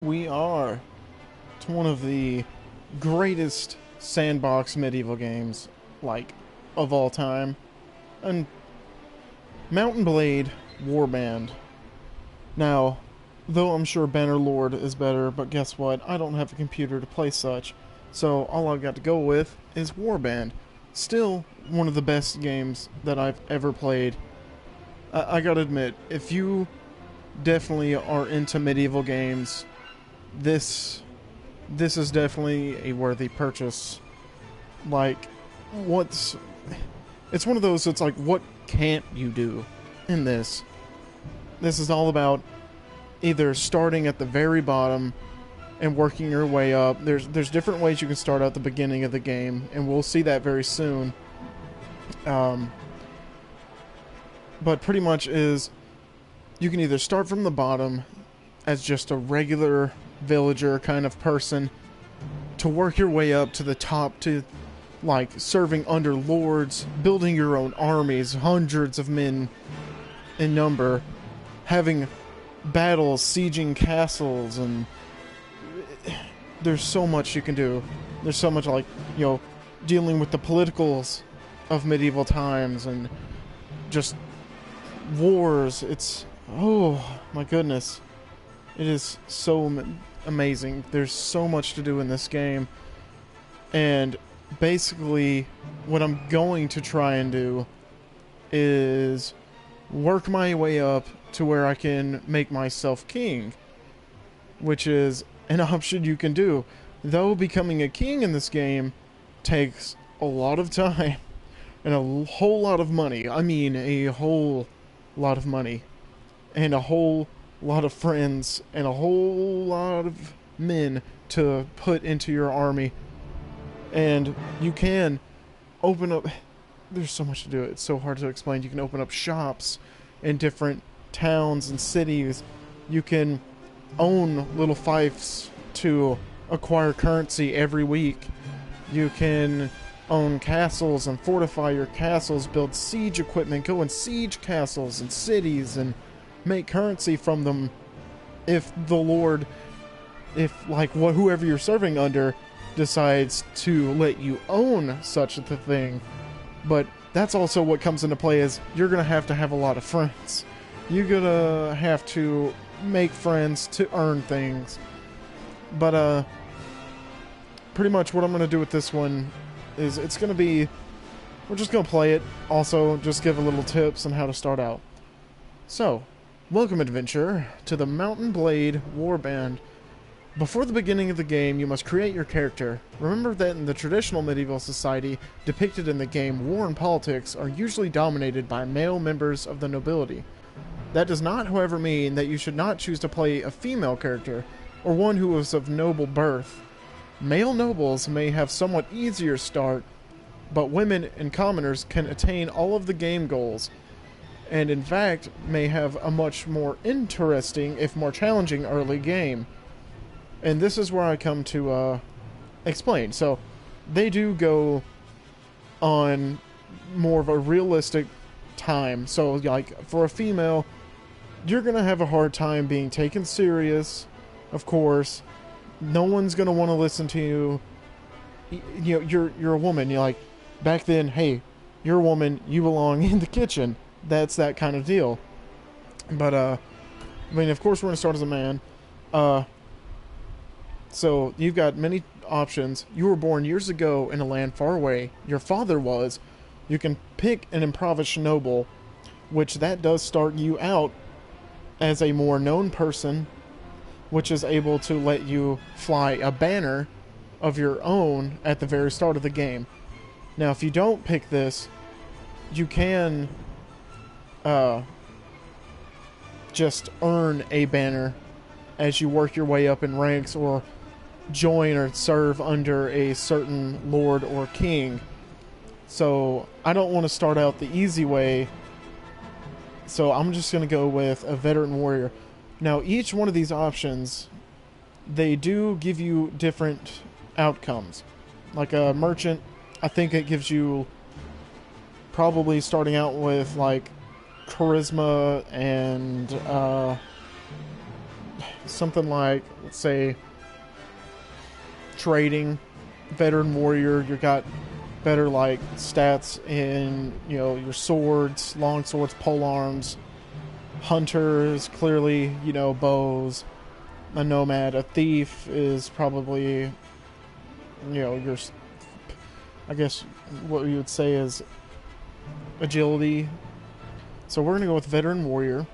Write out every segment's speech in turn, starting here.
We are. It's one of the greatest sandbox medieval games, like, of all time. And Mountain Blade Warband. Now, though I'm sure Bannerlord is better, but guess what? I don't have a computer to play such. So all I've got to go with is Warband. Still one of the best games that I've ever played. I gotta admit, if you definitely are into medieval games, this is definitely a worthy purchase. Like, it's one of those that's like, what can't you do in this? This is all about either starting at the very bottom and working your way up. There's different ways you can start at the beginning of the game, and we'll see that very soon. But pretty much is, you can either start from the bottom as just a regular villager kind of person, to work your way up to the top to, like, serving under lords, building your own armies, hundreds of men in number, having battles, sieging castles, and there's so much you can do. There's so much, like, dealing with the politicals of medieval times and just wars. It's, oh my goodness, it is so amazing. There's so much to do in this game, and basically what I'm going to try and do is work my way up to where I can make myself king, which is an option you can do. Though becoming a king in this game takes a lot of time and a whole lot of money. I mean, a whole lot of money and a whole lot of friends and a whole lot of men to put into your army. And you can open up, there's so much to do. It's so hard to explain. You can open up shops in different towns and cities. You can own little fiefs to acquire currency every week. You can own castles and fortify your castles, build siege equipment, go and siege castles and cities and make currency from them if the lord, whoever you're serving under decides to let you own such a thing. But that's also what comes into play, is you're gonna have to have a lot of friends. You're gonna have to make friends to earn things. But pretty much what I'm gonna do with this one is, it's gonna be, we're just gonna play it, also just give a little tips on how to start out. So, welcome, adventurer, to the Mountain Blade Warband. Before the beginning of the game, you must create your character. Remember that in the traditional medieval society depicted in the game, war and politics are usually dominated by male members of the nobility. That does not, however, mean that you should not choose to play a female character, or one who is of noble birth. Male nobles may have somewhat easier start, but women and commoners can attain all of the game goals, and in fact may have a much more interesting, if more challenging, early game. And this is where I come to explain. So, they do go on more of a realistic time. So, like, for a female, you're going to have a hard time being taken serious, of course. No one's going to want to listen to you. You know, you're a woman. You're like, back then, hey, you're a woman, you belong in the kitchen. That's that kind of deal. But, I mean, of course we're going to start as a man. So, you've got many options. You were born years ago in a land far away. Your father was. You can pick an impoverished noble, which that does start you out as a more known person, which is able to let you fly a banner of your own at the very start of the game. Now, if you don't pick this, you can just earn a banner as you work your way up in ranks, or join or serve under a certain lord or king. So I don't want to start out the easy way, so I'm just going to go with a veteran warrior. Now, each one of these options, they do give you different outcomes. Like a merchant, I think it gives you, probably starting out with, like, charisma and something like, let's say, trading, veteran warrior, you got better like stats in, you know, your swords, long swords, pole arms. Hunter is clearly, you know, bows. A nomad, a thief is probably, you know, your, I guess what you would say is agility. So we're going to go with veteran warrior.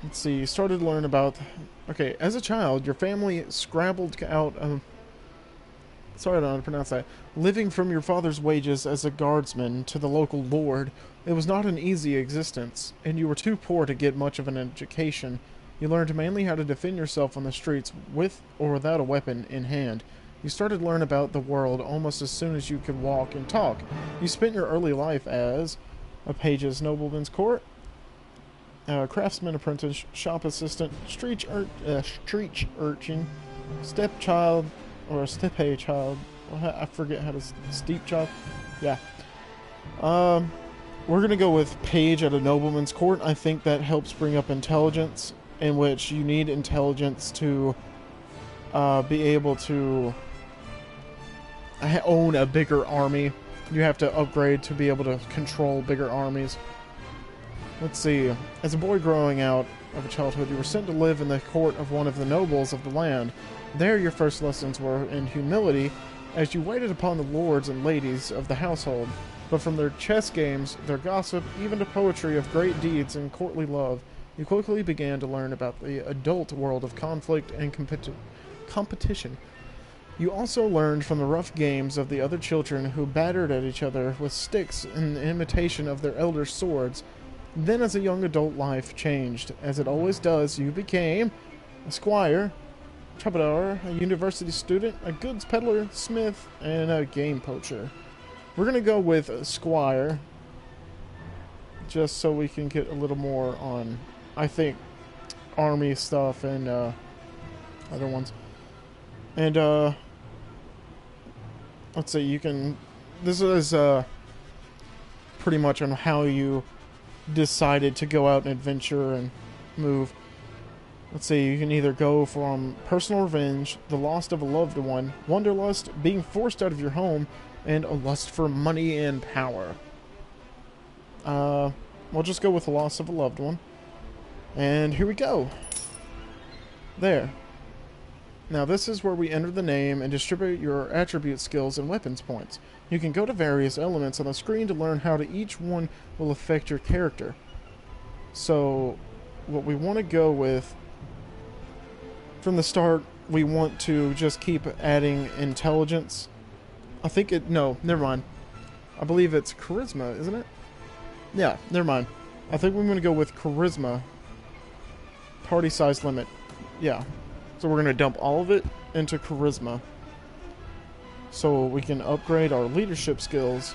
Let's see, you started to learn about... Okay, as a child, your family scrabbled out of... Sorry, I don't know how to pronounce that. Living from your father's wages as a guardsman to the local lord, it was not an easy existence, and you were too poor to get much of an education. You learned mainly how to defend yourself on the streets with or without a weapon in hand. You started to learn about the world almost as soon as you could walk and talk. You spent your early life as a page's nobleman's court, craftsman apprentice, shop assistant, street urchin, stepchild, or a steppe child. I forget how to... Steep child? Yeah. We're going to go with page at a nobleman's court. I think that helps bring up intelligence, in which you need intelligence to be able to own a bigger army. You have to upgrade to be able to control bigger armies. Let's see. As a boy growing out of a childhood, you were sent to live in the court of one of the nobles of the land. There your first lessons were in humility, as you waited upon the lords and ladies of the household. But from their chess games, their gossip, even to poetry of great deeds and courtly love, you quickly began to learn about the adult world of conflict and competition. You also learned from the rough games of the other children who battered at each other with sticks in imitation of their elders' swords. Then as a young adult, life changed. As it always does, you became a squire, troubadour, a university student, a goods peddler, smith, and a game poacher. We're going to go with a squire, just so we can get a little more on, I think, army stuff and other ones. And let's see, you can... This is pretty much on how you decided to go out and adventure and move. Let's see, you can either go from personal revenge, the loss of a loved one, wanderlust, being forced out of your home, and a lust for money and power. We'll just go with the loss of a loved one. And here we go. There. Now this is where we enter the name and distribute your attribute skills and weapons points. You can go to various elements on the screen to learn how to each one will affect your character. So what we want to go with from the start, we want to just keep adding intelligence. I think it... No, never mind. I believe it's charisma, isn't it? Yeah, never mind. I think we're going to go with charisma. Party size limit. Yeah. So we're going to dump all of it into charisma. So we can upgrade our leadership skills,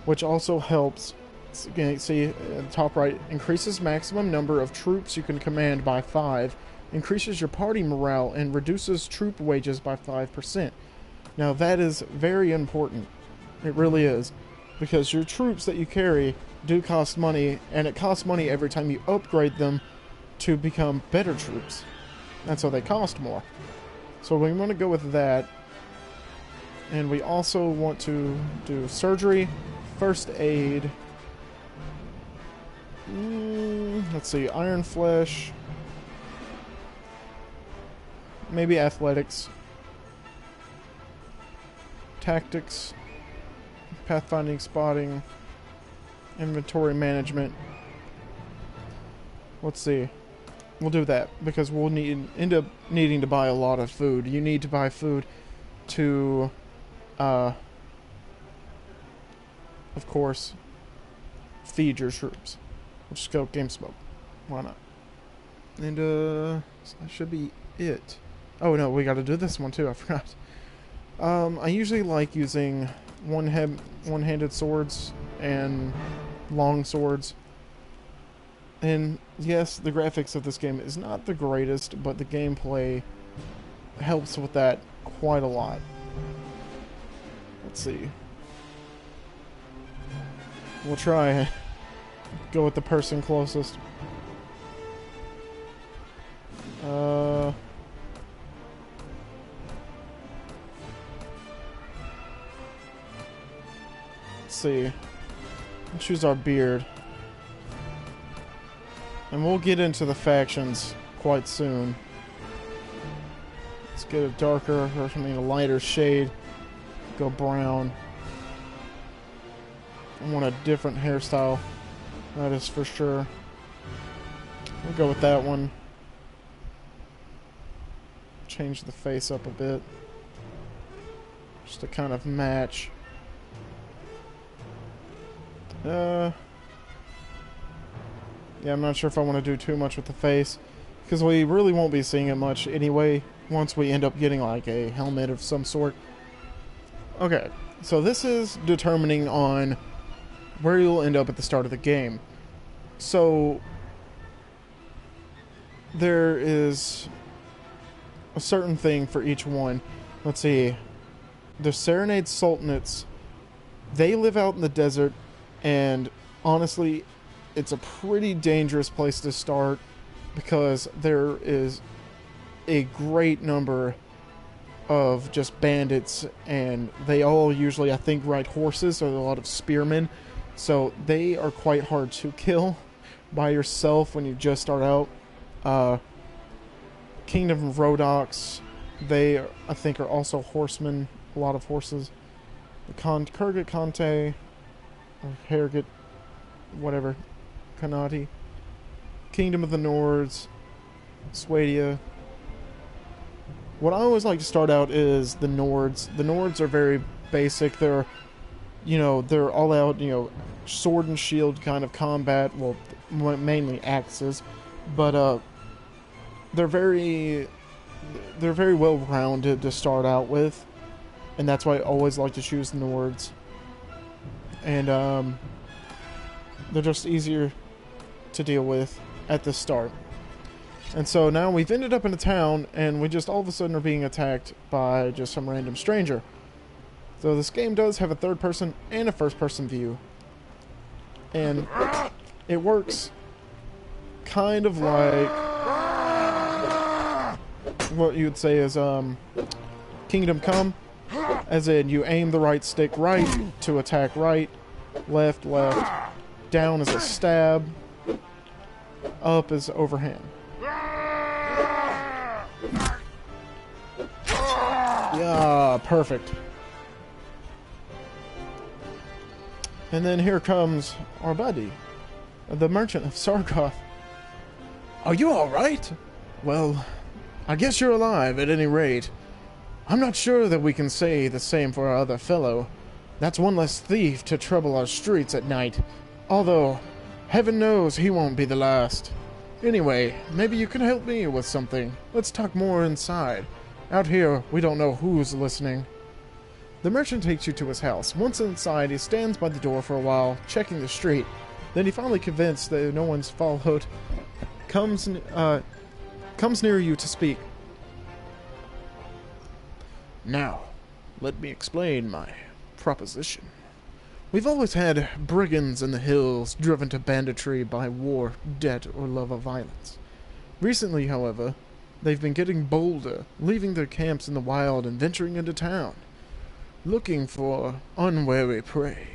which also helps... See, at the top right, increases maximum number of troops you can command by 5, increases your party morale, and reduces troop wages by 5%. Now that is very important. It really is. Because your troops that you carry do cost money, and it costs money every time you upgrade them to become better troops. And so they cost more. So we want to go with that. And we also want to do surgery, first aid. Let's see, iron flesh. Maybe athletics. Tactics. Pathfinding, spotting. Inventory management. Let's see. We'll do that because we'll end up needing to buy a lot of food. You need to buy food to, of course, feed your troops. We'll just go game smoke. Why not? And that should be it. Oh no, we got to do this one too. I forgot. I usually like using one-handed swords and long swords. And yes, the graphics of this game is not the greatest, but the gameplay helps with that quite a lot. Let's see. We'll try go with the person closest. Let's see. Let's choose our beard. And we'll get into the factions quite soon. Let's get a darker, or I mean a lighter shade. Go brown. I want a different hairstyle. That is for sure. We'll go with that one. Change the face up a bit. Just to kind of match. Yeah, I'm not sure if I want to do too much with the face, because we really won't be seeing it much anyway once we end up getting like a helmet of some sort. Okay, so this is determining on where you'll end up at the start of the game. So there is a certain thing for each one. Let's see. The Serenade Sultanates, they live out in the desert, and honestly, it's a pretty dangerous place to start because there is a great number of just bandits, and they all usually, I think, ride horses, so there are a lot of spearmen, so they are quite hard to kill by yourself when you just start out. Kingdom of Rhodox, they, I think, are also horsemen, a lot of horses. The Kurgat Kante, or Harrogate, whatever, Kanati. Kingdom of the Nords, Swadia. What I always like to start out is the Nords. The Nords are very basic. They're, you know, they're all out, you know, sword and shield kind of combat. Well, mainly axes, but they're very well rounded to start out with, and that's why I always like to choose the Nords. And they're just easier to deal with at the start. And so now we've ended up in a town, and we just all of a sudden are being attacked by just some random stranger. So this game does have a third person and a first person view. And it works kind of like what you would say is Kingdom Come. As in, you aim the right stick right to attack right, left, left, down is a stab, up is overhand. Yeah, perfect. And then here comes our buddy, the Merchant of Sargoth. Are you alright? Well, I guess you're alive at any rate. I'm not sure that we can say the same for our other fellow. That's one less thief to trouble our streets at night. Although, heaven knows he won't be the last. Anyway, maybe you can help me with something. Let's talk more inside. Out here, we don't know who's listening. The merchant takes you to his house. Once inside, he stands by the door for a while, checking the street. Then he finally convinced that no one's followed, comes near you to speak. Now, let me explain my proposition. We've always had brigands in the hills driven to banditry by war, debt, or love of violence. Recently, however, they've been getting bolder, leaving their camps in the wild and venturing into town, looking for unwary prey.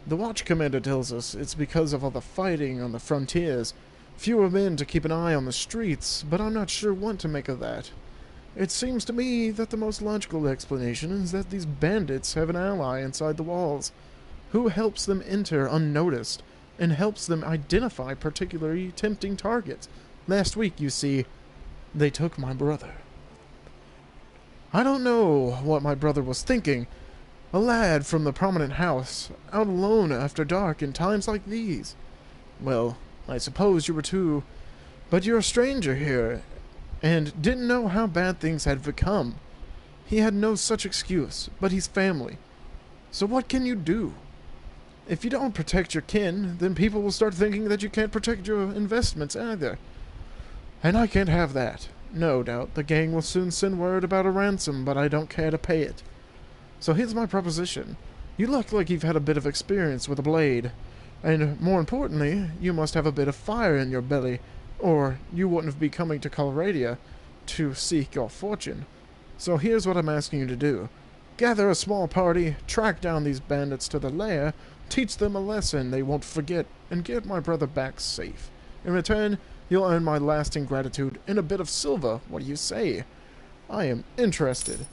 The watch commander tells us it's because of all the fighting on the frontiers, fewer men to keep an eye on the streets, but I'm not sure what to make of that. It seems to me that the most logical explanation is that these bandits have an ally inside the walls, who helps them enter unnoticed, and helps them identify particularly tempting targets. Last week, you see, they took my brother. I don't know what my brother was thinking. A lad from the prominent house, out alone after dark in times like these. Well, I suppose you were too, but you're a stranger here, and didn't know how bad things had become. He had no such excuse, but he's family. So what can you do? If you don't protect your kin, then people will start thinking that you can't protect your investments either. And I can't have that. No doubt the gang will soon send word about a ransom, but I don't care to pay it. So here's my proposition. You look like you've had a bit of experience with a blade. And more importantly, you must have a bit of fire in your belly, or you wouldn't be coming to Colradia to seek your fortune. So here's what I'm asking you to do. Gather a small party, track down these bandits to the lair, teach them a lesson they won't forget, and get my brother back safe. In return, you'll earn my lasting gratitude in a bit of silver. What do you say? I am interested.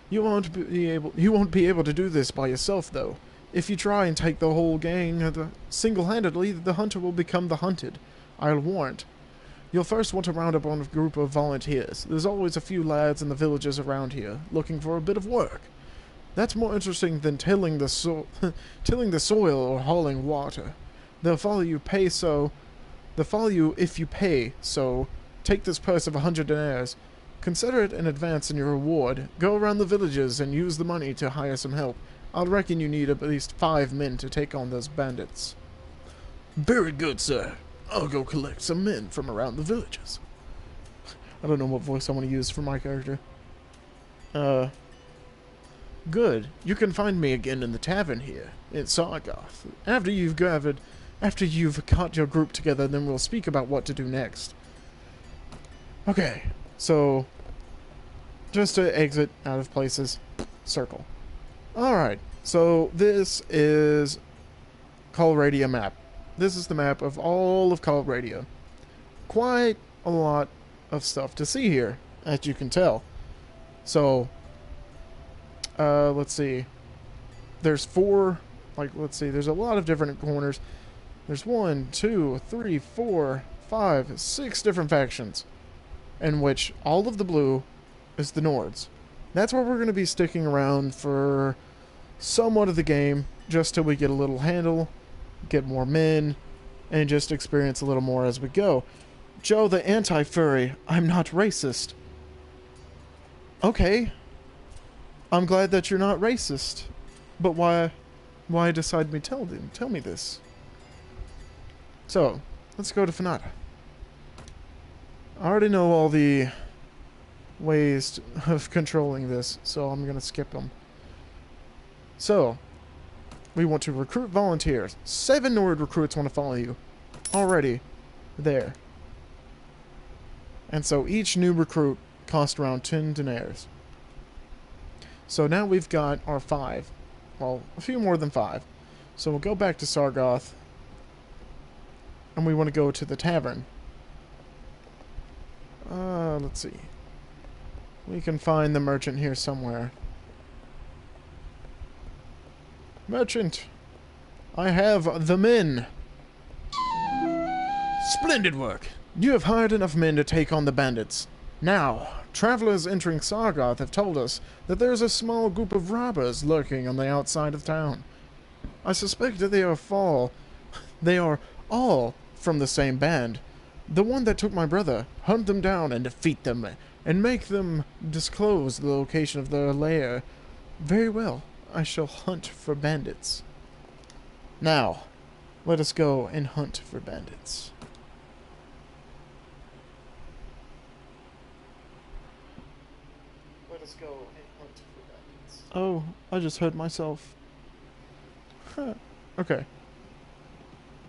You won't be able to do this by yourself, though. If you try and take the whole gang single-handedly, the hunter will become the hunted. I'll warrant. You'll first want to round up on a group of volunteers. There's always a few lads in the villages around here, looking for a bit of work. That's more interesting than tilling the soil or hauling water. They'll follow you if you pay, so take this purse of 100 deniers. Consider it an advance in your reward. Go around the villages and use the money to hire some help. I reckon you need at least 5 men to take on those bandits. Very good, sir. I'll go collect some men from around the villages. I don't know what voice I want to use for my character. Good. You can find me again in the tavern here, in Sargoth. After you've got your group together, then we'll speak about what to do next. Okay, so just to exit out of places, circle. Alright, so this is Colradia map. This is the map of all of Colradia. Quite a lot of stuff to see here, as you can tell. So, let's see. There's there's a lot of different corners. There's 1, 2, 3, 4, 5, 6 different factions, in which all of the blue is the Nords. That's where we're going to be sticking around for somewhat of the game, just till we get a little handle, get more men, and just experience a little more as we go. Joe the anti-furry, I'm not racist. Okay. I'm glad that you're not racist. But why decide me tell me this? So, let's go to Fanata. I already know all the ways of controlling this, so I'm going to skip them. So, we want to recruit volunteers. 7 Nord recruits want to follow you. Already there. And so each new recruit costs around 10 deniers. So now we've got our 5. Well, a few more than 5. So we'll go back to Sargoth. And we want to go to the tavern. Let's see. We can find the merchant here somewhere. Merchant, I have the men. Splendid work. You have hired enough men to take on the bandits. Now, travelers entering Sargoth have told us that there is a small group of robbers lurking on the outside of town. I suspect that they are all from the same band. The one that took my brother. Hunt them down and defeat them, and make them disclose the location of their lair. Very well. I shall hunt for bandits. Now, let us go and hunt for bandits. Let us go and hunt for bandits. Oh, I just hurt myself. Huh. Okay.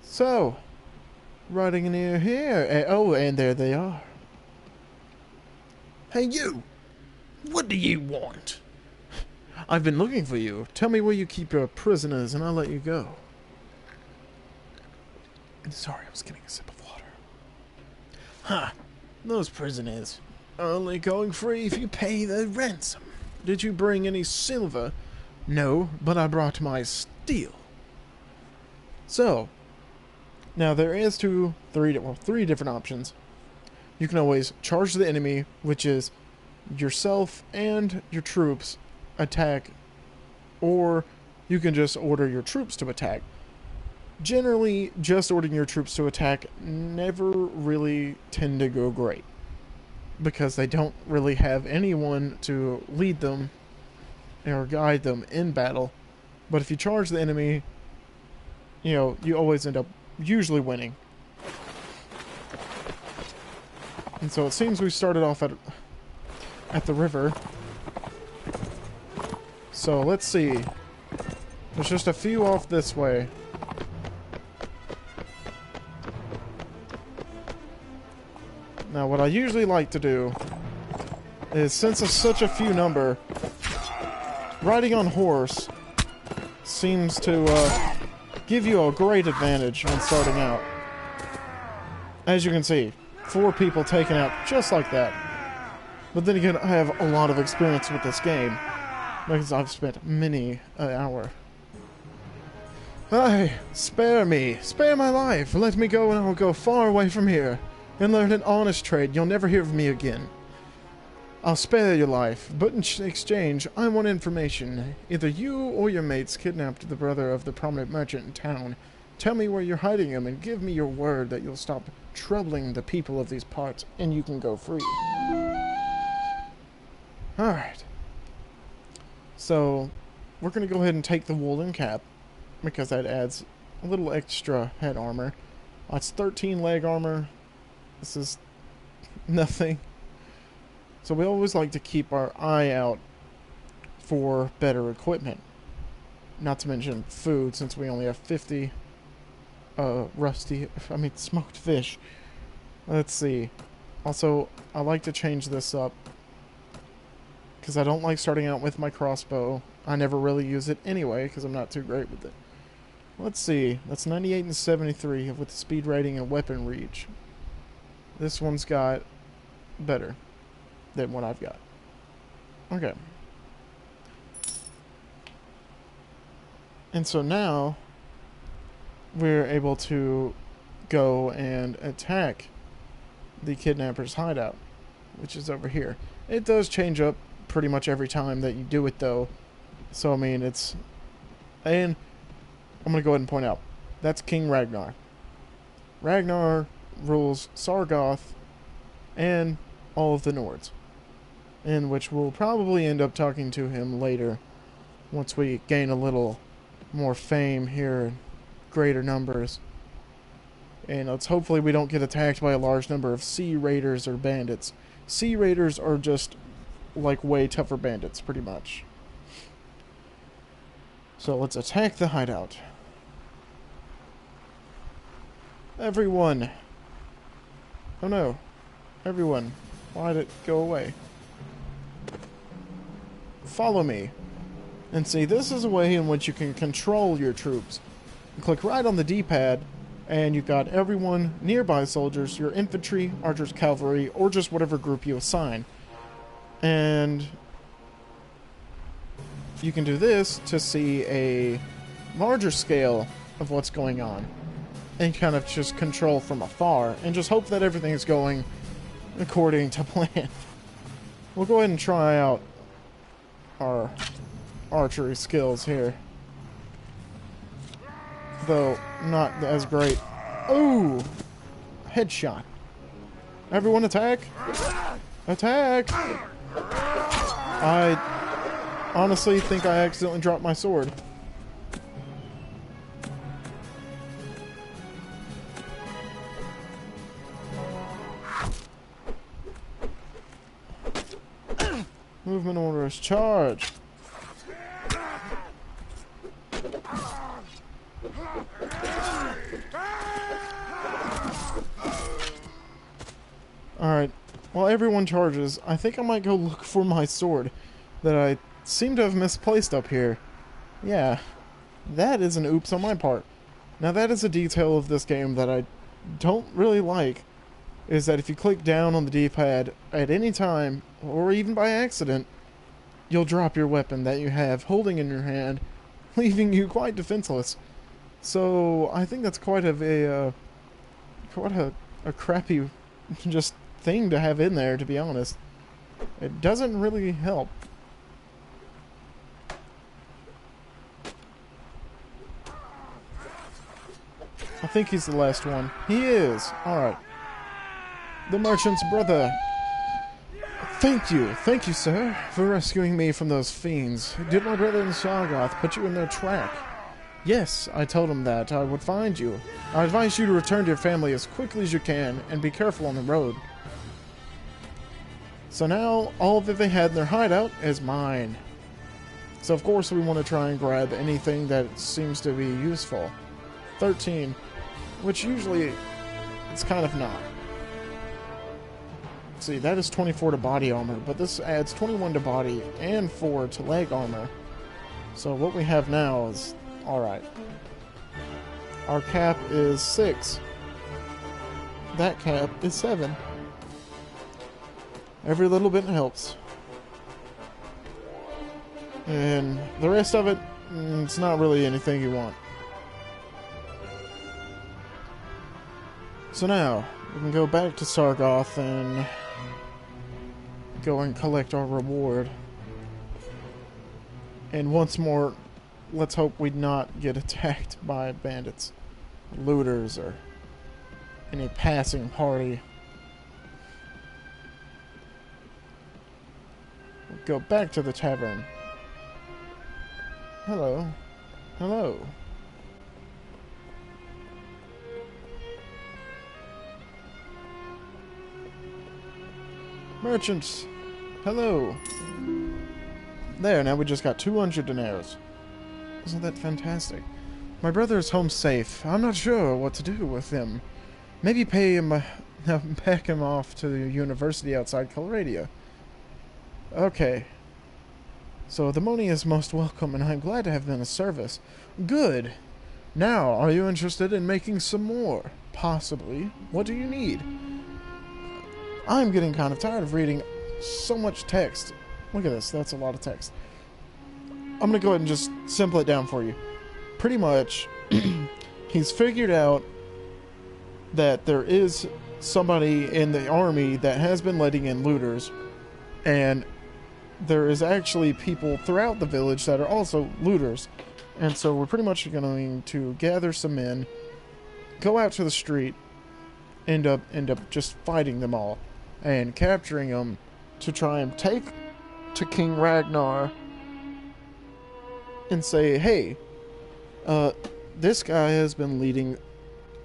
So, riding near here. Oh, and there they are. Hey, you! What do you want? I've been looking for you. Tell me where you keep your prisoners, and I'll let you go. Sorry, I was getting a sip of water. Huh. Those prisoners are only going free if you pay the ransom. Did you bring any silver? No, but I brought my steel. So, now there is three different options. You can always charge the enemy, which is yourself and your troops attack, or you can just order your troops to attack. Generally, just ordering your troops to attack never really tend to go great, because they don't really have anyone to lead them or guide them in battle. But if you charge the enemy, you know, you always end up usually winning. And so it seems we started off at the river. So let's see. There's just a few off this way. Now, what I usually like to do is, since it's such a few number, riding on horse seems to give you a great advantage when starting out. As you can see, 4 people taken out just like that. But then again, I have a lot of experience with this game, because I've spent many an hour. Aye, spare me. Spare my life. Let me go and I will go far away from here and learn an honest trade. You'll never hear of me again. I'll spare your life, but in exchange, I want information. Either you or your mates kidnapped the brother of the prominent merchant in town. Tell me where you're hiding him and give me your word that you'll stop troubling the people of these parts and you can go free. Alright. So, we're going to go ahead and take the woolen cap, because that adds a little extra head armor. It's 13 leg armor. This is nothing. So we always like to keep our eye out for better equipment. Not to mention food, since we only have 50 smoked fish. Let's see. Also, I like to change this up, because I don't like starting out with my crossbow. I never really use it anyway, because I'm not too great with it. Let's see. That's 98 and 73 with the speed rating and weapon reach. This one's got better than what I've got. Okay. And so now we're able to go and attack the kidnapper's hideout, which is over here. It does change up pretty much every time that you do it, though. So, I mean, it's... And I'm going to go ahead and point out, that's King Ragnar. Ragnar rules Sargoth and all of the Nords, in which we'll probably end up talking to him later once we gain a little more fame here, greater numbers. And let's hopefully we don't get attacked by a large number of Sea Raiders or bandits. Sea Raiders are just like way tougher bandits, pretty much. So let's attack the hideout. Everyone. Oh no. Everyone. Why did it go away? Follow me. And see, this is a way in which you can control your troops. You click right on the D-pad, and you've got everyone, nearby soldiers, your infantry, archers, cavalry, or just whatever group you assign. And you can do this to see a larger scale of what's going on, and kind of just control from afar, and just hope that everything is going according to plan. We'll go ahead and try out our archery skills here, though not as great. Ooh! Headshot. Everyone attack! Attack! I honestly think I accidentally dropped my sword. Movement orders, charge! Alright, while everyone charges, I think I might go look for my sword that I seem to have misplaced up here. Yeah, that is an oops on my part. Now that is a detail of this game that I don't really like, is that if you click down on the D-pad at any time, or even by accident, you'll drop your weapon that you have holding in your hand, leaving you quite defenseless. So I think that's quite a crappy just thing to have in there, to be honest. It doesn't really help. I think he's the last one. He is. Alright. The merchant's brother. Thank you, sir, for rescuing me from those fiends. Did my brother in Sargoth put you in their track? Yes, I told him that I would find you. I advise you to return to your family as quickly as you can, and be careful on the road. So now, all that they had in their hideout is mine. So of course we want to try and grab anything that seems to be useful. 13, which usually it's kind of not. see, that is 24 to body armor, but this adds 21 to body and 4 to leg armor. So what we have now is alright. Our cap is 6. That cap is 7. Every little bit helps. And the rest of it, it's not really anything you want. So now, we can go back to Sargoth and go and collect our reward. And once more, let's hope we not get attacked by bandits, looters, or any passing party. We'll go back to the tavern. Hello. Hello. Merchants. Hello. There, now we just got 200 dinars. Isn't that fantastic? My brother is home safe. I'm not sure what to do with him. Maybe pay him, pack him off to the university outside Calradia. Okay. So the money is most welcome, and I'm glad to have been of service. Good. Now, are you interested in making some more? Possibly. What do you need? I'm getting kind of tired of reading so much text. Look at this. That's a lot of text. I'm going to go ahead and just simple it down for you. Pretty much, he's figured out that there is somebody in the army that has been letting in looters, and there is actually people throughout the village that are also looters. And so we're pretty much going to gather some men, go out to the street, end up just fighting them all and capturing them to try and take to King Ragnar and say, hey, this guy has been leading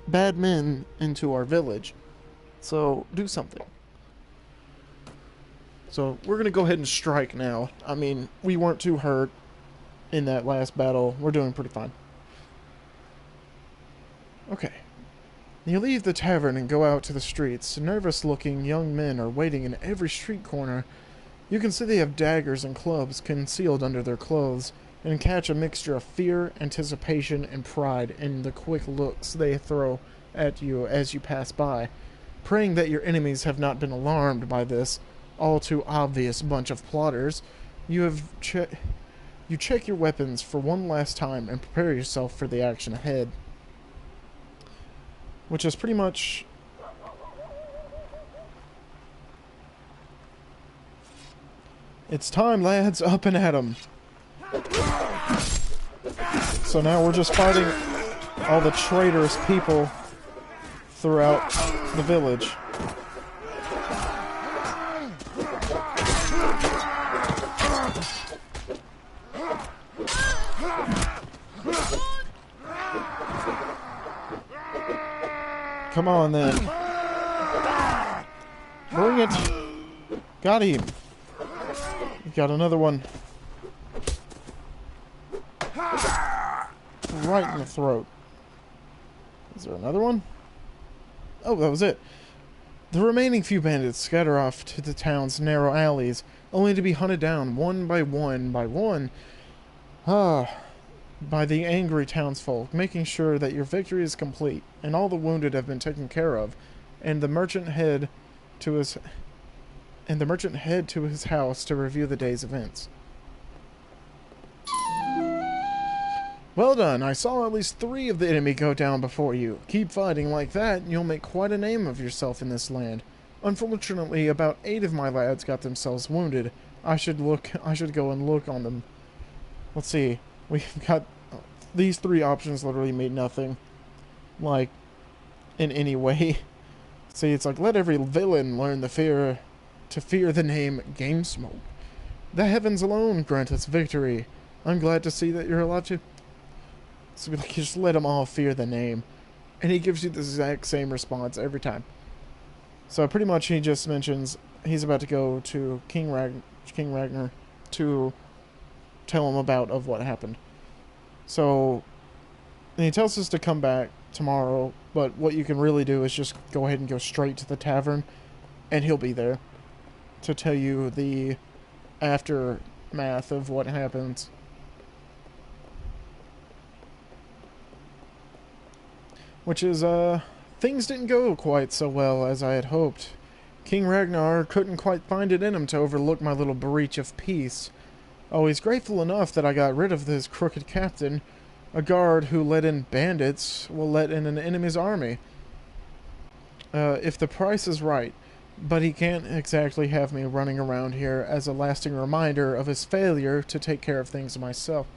bad men into our village, so do something. So we're gonna go ahead and strike now. I mean, we weren't too hurt in that last battle. We're doing pretty fine. Okay. You leave the tavern and go out to the streets. Nervous-looking young men are waiting in every street corner. You can see they have daggers and clubs concealed under their clothes, and catch a mixture of fear, anticipation, and pride in the quick looks they throw at you as you pass by, praying that your enemies have not been alarmed by this all too obvious bunch of plotters. You check your weapons for one last time and prepare yourself for the action ahead. Which is pretty much... It's time, lads. Up and at 'em. So now we're just fighting all the traitorous people throughout the village. Come on, then. Bring it. Got him. Got another one. Right in the throat. Is there another one? Oh, that was it. The remaining few bandits scatter off to the town's narrow alleys, only to be hunted down one by one by the angry townsfolk, making sure that your victory is complete and all the wounded have been taken care of, and the merchant head to his house to review the day's events. Well done. I saw at least 3 of the enemy go down before you. Keep fighting like that and you'll make quite a name of yourself in this land. Unfortunately, about 8 of my lads got themselves wounded. I should go and look on them. Let's see. We've got these 3 options literally made nothing, like, in any way. See, it's like, let every villain learn to fear the name Game Smoke. The heavens alone grant us victory. I'm glad to see that you're allowed to. So like, you just let them all fear the name, and he gives you the exact same response every time. So pretty much he just mentions he's about to go to King Ragnar to tell him about what happened. So, and he tells us to come back tomorrow, but what you can really do is just go ahead and go straight to the tavern and he'll be there to tell you the aftermath of what happens. Which is, things didn't go quite so well as I had hoped. King Ragnar couldn't quite find it in him to overlook my little breach of peace. Oh, he's grateful enough that I got rid of this crooked captain. A guard who let in bandits will let in an enemy's army. If the price is right. But he can't exactly have me running around here as a lasting reminder of his failure to take care of things himself.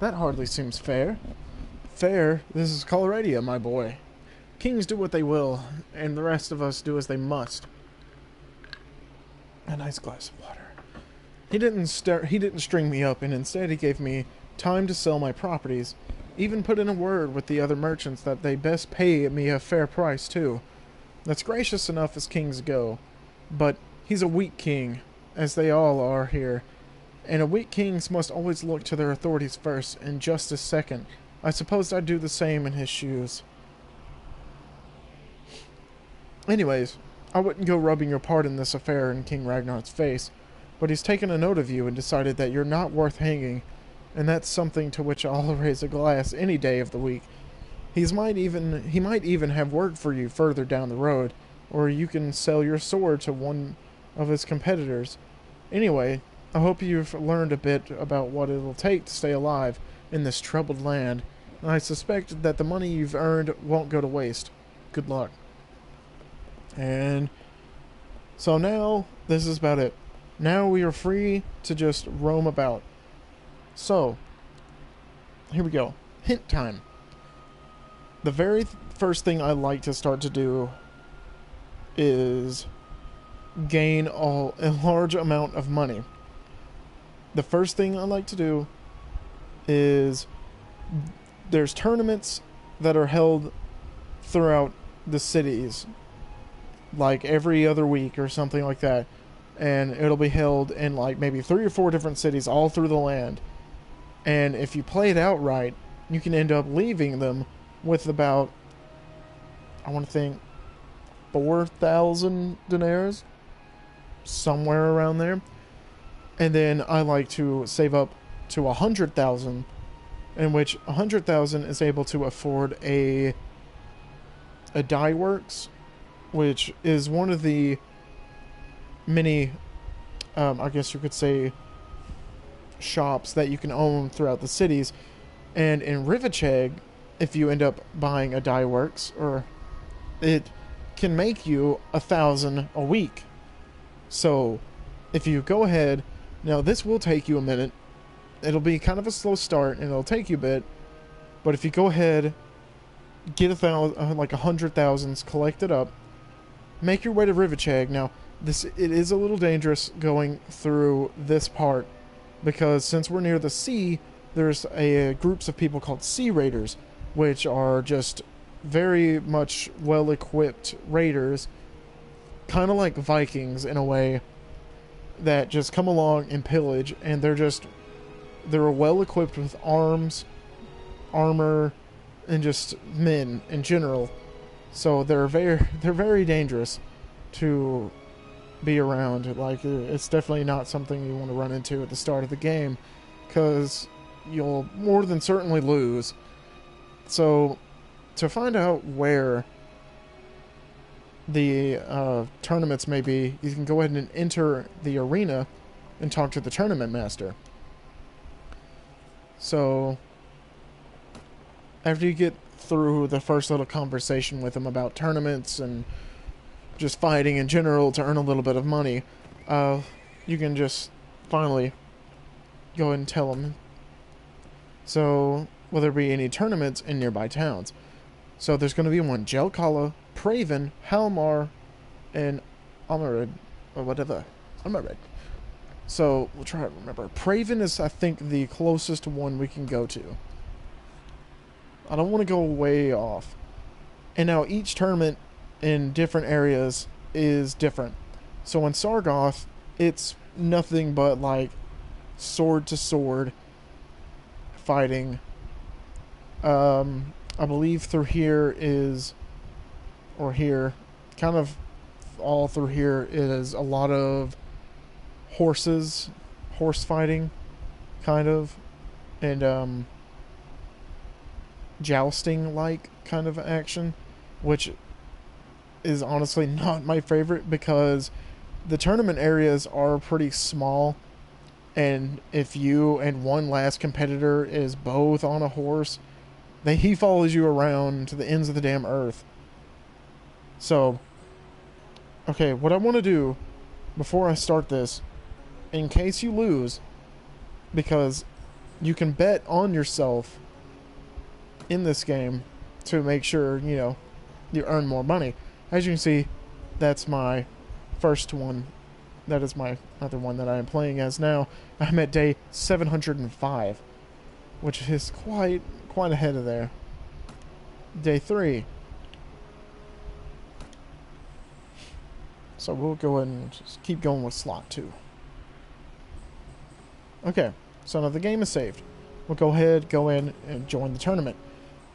That hardly seems fair. Fair? This is Coloradia, my boy. Kings do what they will, and the rest of us do as they must. A nice glass of water. He didn't string me up, and instead he gave me time to sell my properties. Even put in a word with the other merchants that they best pay me a fair price, too. That's gracious enough as kings go. But he's a weak king, as they all are here. And a weak kings must always look to their authorities first, and justice second. I suppose I'd do the same in his shoes. Anyways, I wouldn't go rubbing your part in this affair in King Ragnar's face, but he's taken a note of you and decided that you're not worth hanging, and that's something to which I'll raise a glass any day of the week. He might even have work for you further down the road, or you can sell your sword to one of his competitors. Anyway, I hope you've learned a bit about what it'll take to stay alive in this troubled land, and I suspect that the money you've earned won't go to waste. Good luck. And so now, this is about it. Now we are free to just roam about. So, here we go. Hint time. The very first thing I like to start to do is gain a large amount of money. The first thing I like to do is there's tournaments that are held throughout the cities, like every other week or something like that, and it'll be held in like maybe 3 or 4 different cities all through the land. And if you play it out right, you can end up leaving them with about, I want to think, 4,000 dinars, somewhere around there. And then I like to save up to 100,000, in which 100,000 is able to afford a dye works, which is one of the many, I guess you could say, shops that you can own throughout the cities. And in Rivacheg, if you end up buying a dye works, or it can make you 1,000 a week. So if you go ahead, now this will take you a minute. It'll be kind of a slow start, and it'll take you a bit. But if you go ahead, get 100,000 collected up, make your way to Rivacheg. Now, it is a little dangerous going through this part, because since we're near the sea, there's groups of people called Sea Raiders, which are just very much well-equipped raiders, kind of like Vikings in a way, that just come along and pillage, and they're well-equipped with arms, armor, and just men in general. So they're very dangerous to be around. Like, it's definitely not something you want to run into at the start of the game, because you'll more than certainly lose. So to find out where the tournaments may be, you can go ahead and enter the arena and talk to the tournament master. So after you get through the first little conversation with him about tournaments and just fighting in general to earn a little bit of money, you can just finally go ahead and tell him. So, will there be any tournaments in nearby towns? So there's going to be one: Jelkala, Praven, Halmar, and Amarid, or whatever. Amarid. So, we'll try to remember. Praven is, I think, the closest one we can go to. I don't want to go way off. And now each tournament in different areas is different. So in Sargoth, it's nothing but like sword to sword fighting. I believe through here is, or here, kind of all through here is a lot of horse fighting, kind of, and jousting like kind of action, which is honestly not my favorite because the tournament areas are pretty small, and if you and one last competitor is both on a horse, he follows you around to the ends of the damn earth. So, okay, what I want to do before I start this, in case you lose, because you can bet on yourself in this game to make sure, you know, you earn more money. As you can see, that's my first one. That is my other one that I am playing as now. I'm at day 705, which is quite ahead of there. Day 3. So we'll go ahead and just keep going with slot 2. Okay, so now the game is saved. We'll go in and join the tournament.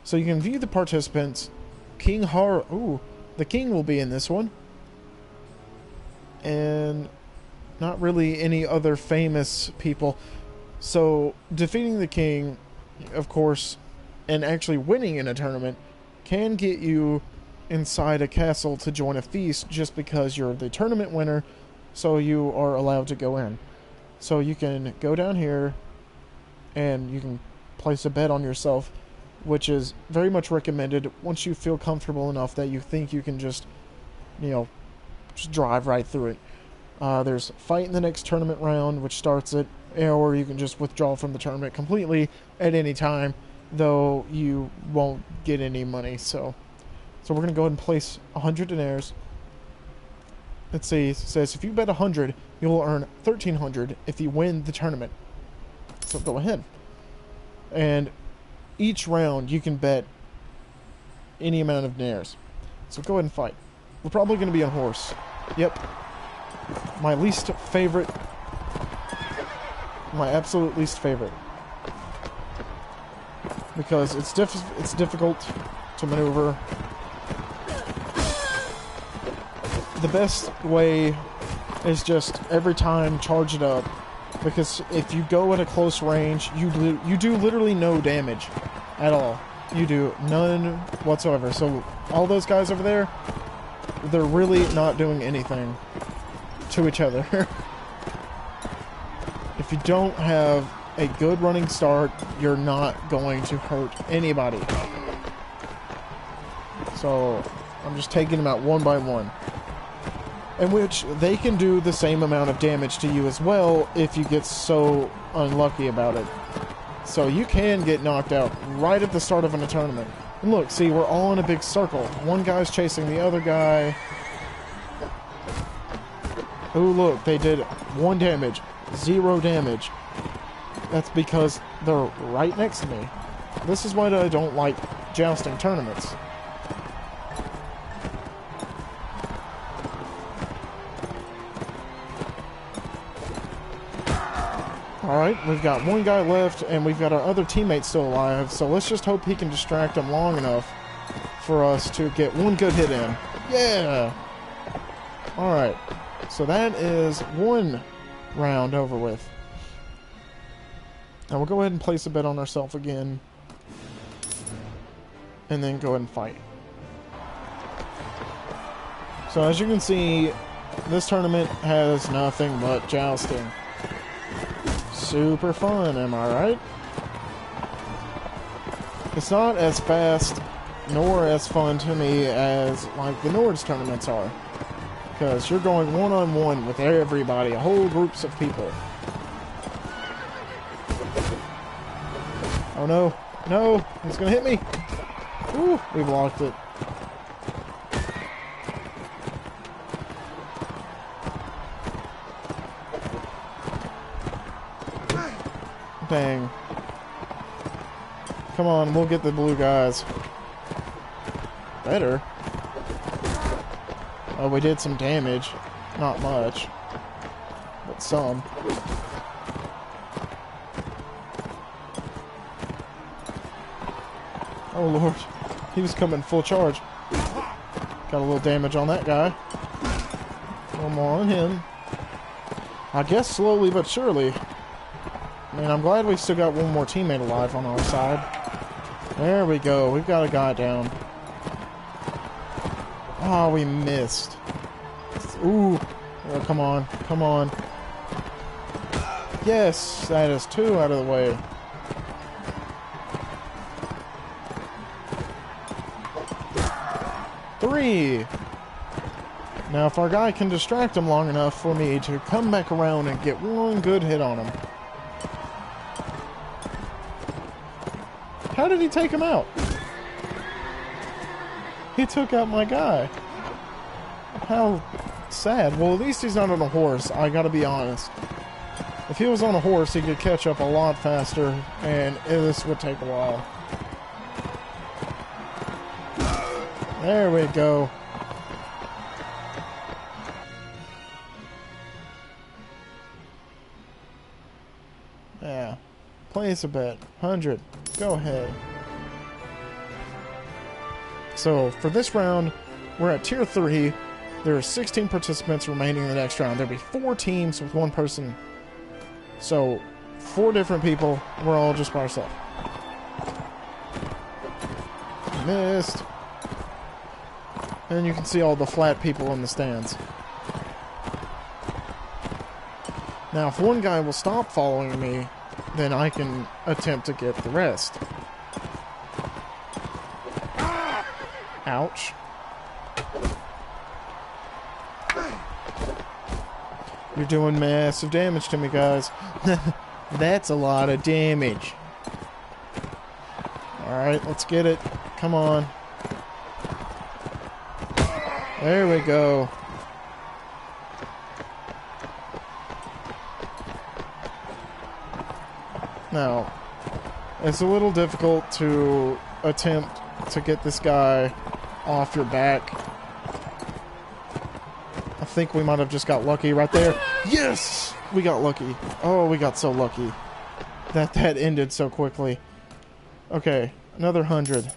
So you can view the participants. The king will be in this one. And not really any other famous people. So defeating the king, of course, and actually winning in a tournament can get you inside a castle to join a feast just because you're the tournament winner, so you are allowed to go in. So you can go down here and you can place a bet on yourself, which is very much recommended once you feel comfortable enough that you think you can just, you know, just drive right through it. There's fight in the next tournament round, which starts it, or you can just withdraw from the tournament completely at any time, though you won't get any money. So we're going to go ahead and place 100 deniers. Let's see, it says if you bet 100, you'll earn 1,300 if you win the tournament. So go ahead. And each round you can bet any amount of deniers. So go ahead and fight. We're probably going to be on horse. Yep. My least favorite. My absolute least favorite. Because it's difficult to maneuver. The best way is just every time charge it up, because if you go at a close range, you do literally no damage at all. You do none whatsoever. So all those guys over there, they're really not doing anything to each other. If you don't have a good running start, you're not going to hurt anybody. So I'm just taking them out one by one. In which they can do the same amount of damage to you as well if you get so unlucky about it. So you can get knocked out right at the start of a tournament. And look, see, we're all in a big circle. One guy's chasing the other guy. Oh, look, they did 1 damage. 0 damage. That's because they're right next to me. This is why I don't like jousting tournaments. Alright, we've got one guy left, and we've got our other teammate still alive, so let's just hope he can distract him long enough for us to get one good hit in. Yeah! Alright, so that is one round over with. Now we'll go ahead and place a bet on ourselves again, and then go ahead and fight. So as you can see, this tournament has nothing but jousting. Super fun, am I right? It's not as fast nor as fun to me as like the Nords tournaments are, because you're going one-on-one with everybody, whole groups of people. Oh no, no, he's gonna hit me. Ooh, we blocked it. Dang. Come on, we'll get the blue guys. Better. Oh, we did some damage. Not much. But some. Oh lord. He was coming full charge. Got a little damage on that guy. Come on, him. I guess slowly but surely. I mean, I'm glad we still got one more teammate alive on our side. There we go. We've got a guy down. Oh, we missed. Ooh. Oh, come on. Come on. Yes, that is 2 out of the way. Three. Now, if our guy can distract him long enough for me to come back around and get one good hit on him. How did he take him out? He took out my guy. How sad. Well, at least he's not on a horse, I gotta be honest. If he was on a horse, he could catch up a lot faster, and this would take a while. There we go. Yeah. Place a bet. 100. Go ahead. So, for this round, we're at Tier 3. There are 16 participants remaining in the next round. There'll be 4 teams with 1 person. So, 4 different people. We're all just by ourselves. Missed. And you can see all the flat people in the stands. Now, if one guy will stop following me, then I can attempt to get the rest. Ouch. You're doing massive damage to me, guys. That's a lot of damage. Alright, let's get it. Come on. There we go. Now, it's a little difficult to attempt to get this guy off your back. I think we might have just got lucky right there. Yes! We got lucky. Oh, we got so lucky. That ended so quickly. Okay, another 100.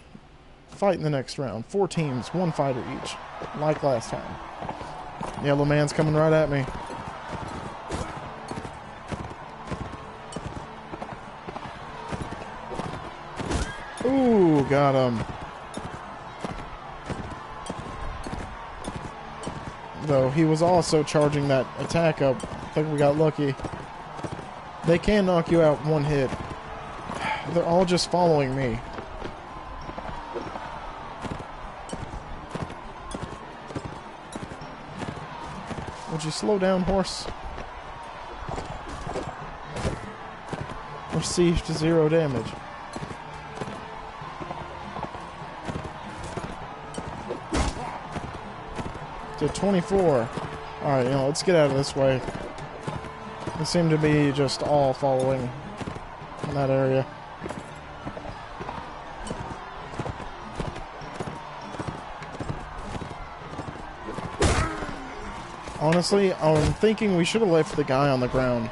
Fight in the next round. 4 teams, 1 fighter each. Like last time. Yellow man's coming right at me. Ooh, got him. Though he was also charging that attack up. I think we got lucky. They can knock you out 1 hit. They're all just following me. Would you slow down, horse? Received 0 damage. Did 24. Alright, let's get out of this way. They seem to be just all following in that area. Honestly, I'm thinking we should have left the guy on the ground.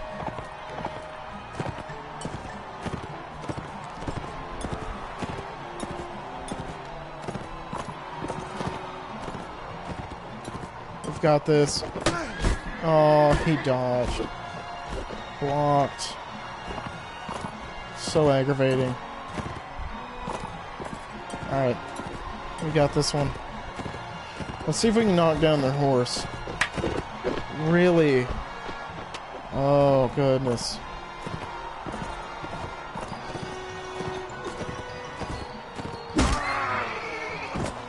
We've got this. Oh, he dodged. Blocked. So aggravating. Alright. We got this one. Let's see if we can knock down their horse. Really? Oh, goodness.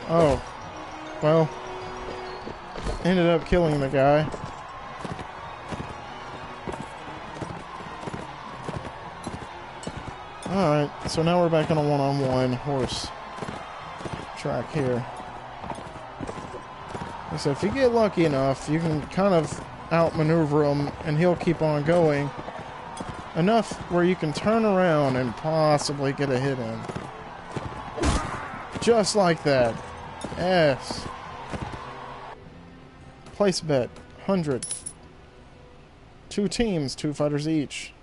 Oh. Well. Ended up killing the guy. Alright, so now we're back on a one-on-one horse track here. So if you get lucky enough, you can kind of outmaneuver him and he'll keep on going. Enough where you can turn around and possibly get a hit in. Just like that. Yes. Place bet. 100. 2 teams, 2 fighters each.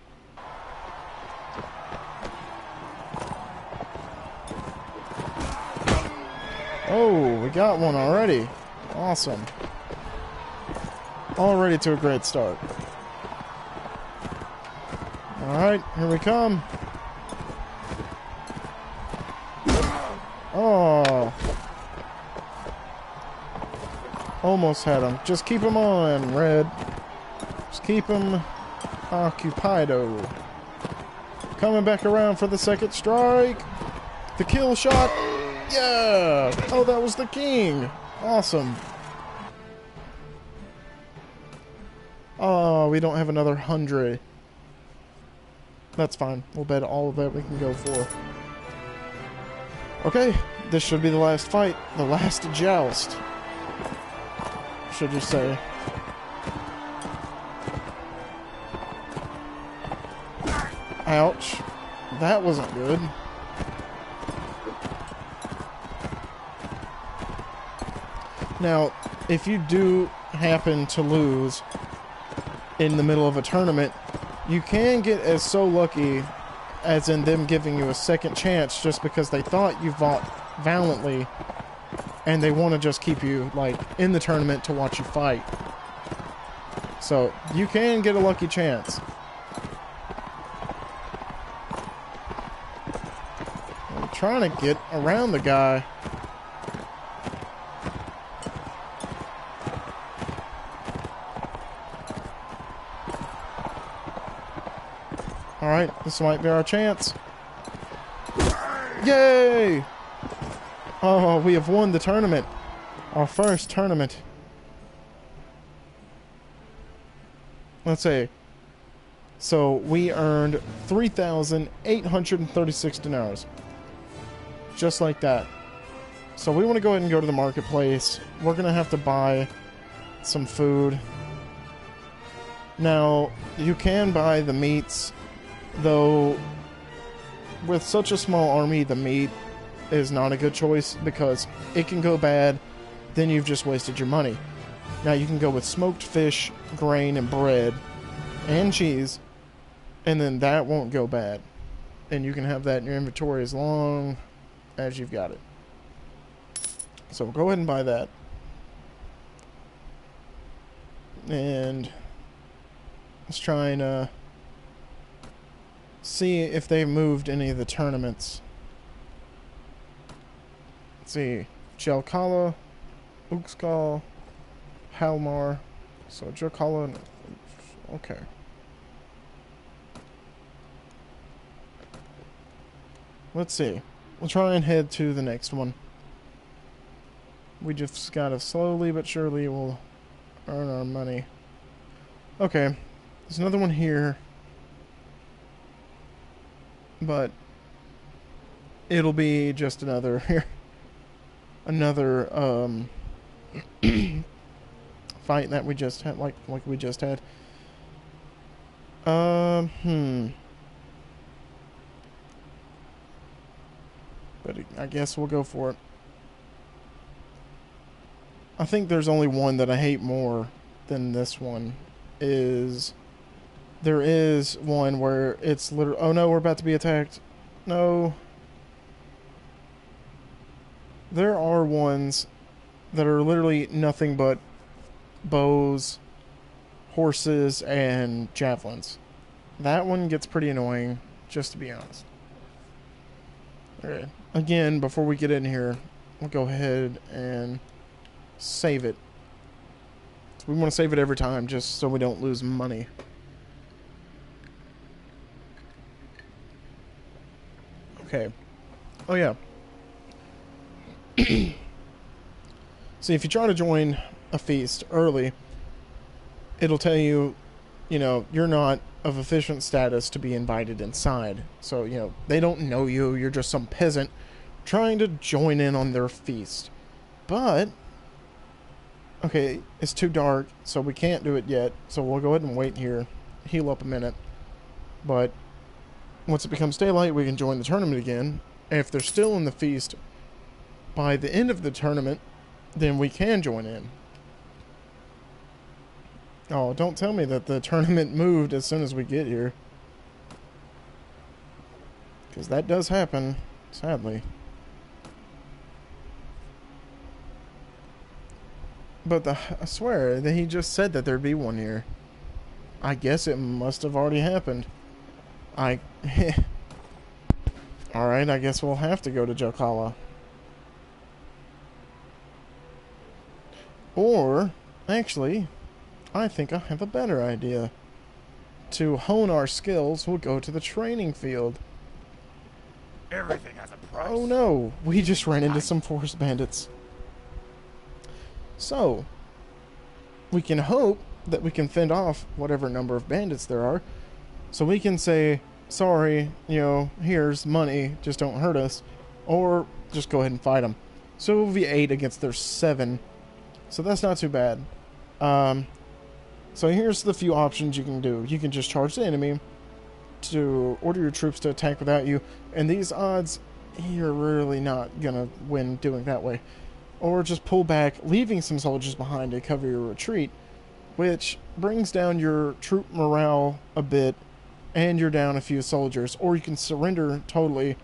Oh, we got one already. Awesome. Already to a great start. Alright, here we come. Oh. Almost had him. Just keep him on, Red. Just keep him occupied-o. Coming back around for the second strike. The kill shot. Yeah! Oh, that was the king. Awesome. Oh, we don't have another 100. That's fine. We'll bet all of that we can go for. Okay, this should be the last fight. The last joust. Should you say. Ouch. That wasn't good. Now, if you do happen to lose in the middle of a tournament, you can get as so lucky as in them giving you a second chance just because they thought you fought valiantly and they want to just keep you, like, in the tournament to watch you fight. So, you can get a lucky chance. I'm trying to get around the guy. Alright, this might be our chance. Yay! Oh, we have won the tournament. Our first tournament. Let's see. So, we earned 3,836 dinars. Just like that. So, we want to go ahead and go to the marketplace. We're going to have to buy some food. Now, you can buy the meats, though with such a small army, the meat is not a good choice because it can go bad, then you've just wasted your money. Now you can go with smoked fish, grain, and bread, and cheese, and then that won't go bad. And you can have that in your inventory as long as you've got it. So go ahead and buy that. And let's try and see if they moved any of the tournaments. Let's see. Jalkala, Uxgal, Halmar. So Jalkala and... Okay. Let's see. We'll try and head to the next one. We just gotta slowly but surely we'll earn our money. Okay. There's another one here. But it'll be just another fight that we just had, like we just had. But I guess we'll go for it. I think there's only one that I hate more than this one. There is one where it's literally... Oh no, we're about to be attacked. No. There are ones that are literally nothing but bows, horses, and javelins. That one gets pretty annoying, just to be honest. Alright. Again, before we get in here, we'll go ahead and save it. We want to save it every time, just so we don't lose money. Okay. Oh, yeah. See, if you try to join a feast early, it'll tell you, you know, you're not of efficient status to be invited inside. So, you know, they don't know you. You're just some peasant trying to join in on their feast. But, okay, it's too dark, so we can't do it yet. So we'll go ahead and wait here, heal up a minute. But once it becomes daylight, we can join the tournament again. And if they're still in the feast by the end of the tournament, then we can join in. Oh, don't tell me that the tournament moved as soon as we get here. Because that does happen, sadly. But I swear that he just said that there'd be one here. I guess it must have already happened. Alright, I guess we'll have to go to Jokala. Or, actually, I think I have a better idea. To hone our skills, we'll go to the training field. Everything has a price. Oh no, we just ran into some forest bandits. So, we can hope that we can fend off whatever number of bandits there are. So we can say, sorry, you know, here's money, just don't hurt us. Or just go ahead and fight them. So it will be 8 against their 7. So that's not too bad. So here's the few options you can do. You can just charge the enemy, to order your troops to attack without you, and these odds, you're really not gonna win doing that way. Or just pull back, leaving some soldiers behind to cover your retreat, which brings down your troop morale a bit, and you're down a few soldiers. Or you can surrender totally,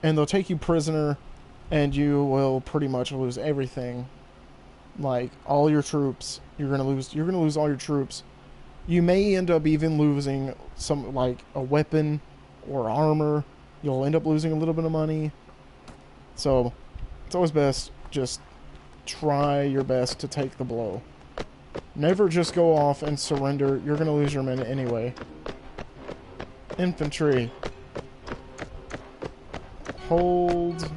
and they'll take you prisoner, and you will pretty much lose everything. Like, all your troops, you're gonna lose all your troops. You may end up even losing some, like, a weapon or armor. You'll end up losing a little bit of money. So, it's always best, just try your best to take the blow. Never just go off and surrender. You're gonna lose your men anyway. Infantry. Hold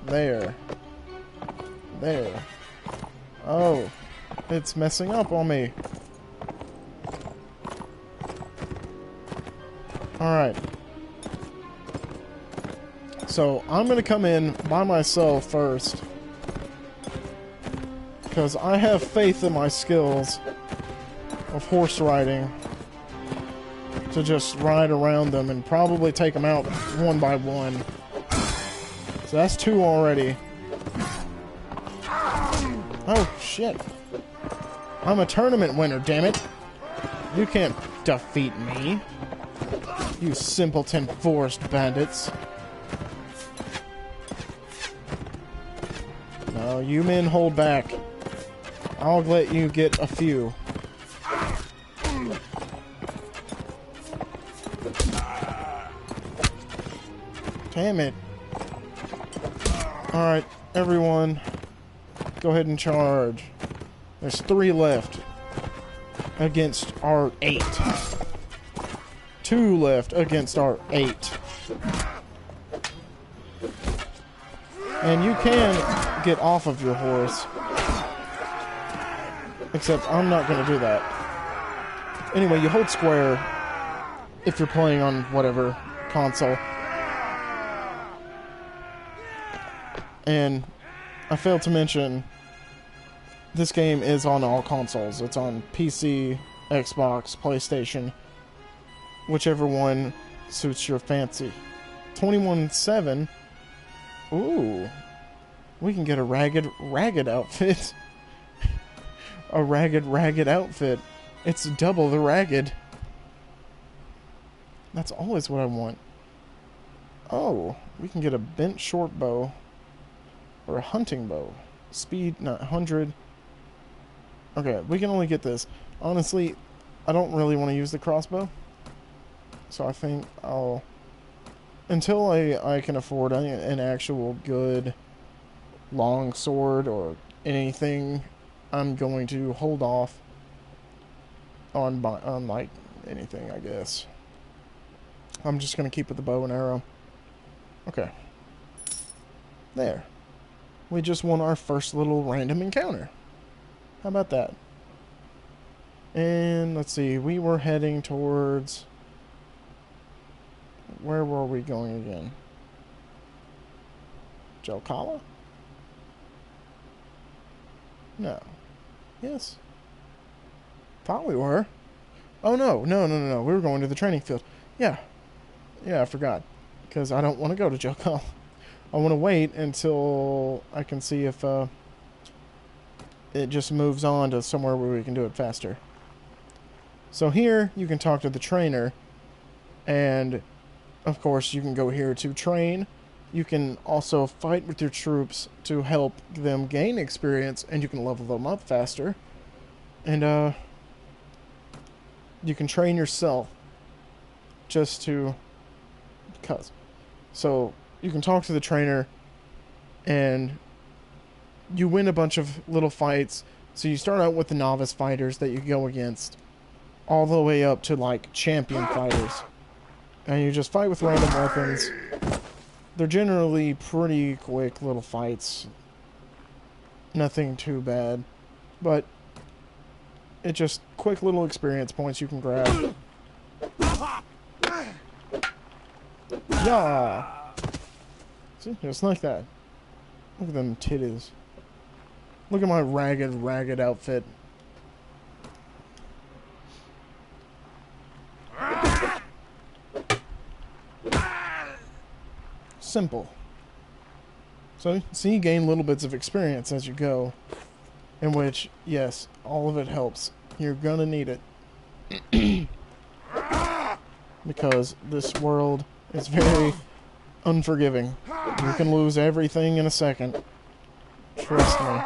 there. There. Oh, it's messing up on me. Alright. So, I'm going to come in by myself first. Because I have faith in my skills of horse riding. To just ride around them and probably take them out one by one. So that's 2 already. Oh, shit. I'm a tournament winner, damn it. You can't defeat me. You simpleton forest bandits. No, you men hold back. I'll let you get a few. Damn it. Alright, everyone. Go ahead and charge. There's 3 left against our 8. 2 left against our 8. And you can get off of your horse. Except I'm not going to do that. Anyway, you hold square if you're playing on whatever console. And I failed to mention, this game is on all consoles. It's on PC, Xbox, PlayStation, whichever one suits your fancy. 21/7. Ooh, we can get a ragged outfit. A ragged outfit. It's double the ragged. That's always what I want. Oh, we can get a bent short bow. Or a hunting bow. Speed, not 100. Okay, we can only get this. Honestly, I don't really want to use the crossbow. So I think I'll... Until I can afford an actual good long sword or anything, I'm going to hold off on like anything, I guess. I'm just going to keep with the bow and arrow. Okay. There. We just won our first little random encounter. How about that? And let's see, we were heading towards... Where were we going again? Jokala? No. Yes. Thought we were. Oh, no. We were going to the training field. Yeah. Yeah, I forgot. Because I don't want to go to Jokala. I want to wait until I can see if it just moves on to somewhere where we can do it faster. So here, you can talk to the trainer, and of course you can go here to train, you can also fight with your troops to help them gain experience, and you can level them up faster. And you can train yourself just to cuz. So you can talk to the trainer, and you win a bunch of little fights. So you start out with the novice fighters that you go against, all the way up to like champion fighters, and you just fight with random weapons. They're generally pretty quick little fights, nothing too bad, but it's just quick little experience points you can grab. Yeah. See, just like that. Look at them titties. Look at my ragged outfit. Simple. So, you gain little bits of experience as you go. In which, yes, all of it helps. You're gonna need it. Because this world is very unforgiving. You can lose everything in a second. Trust me.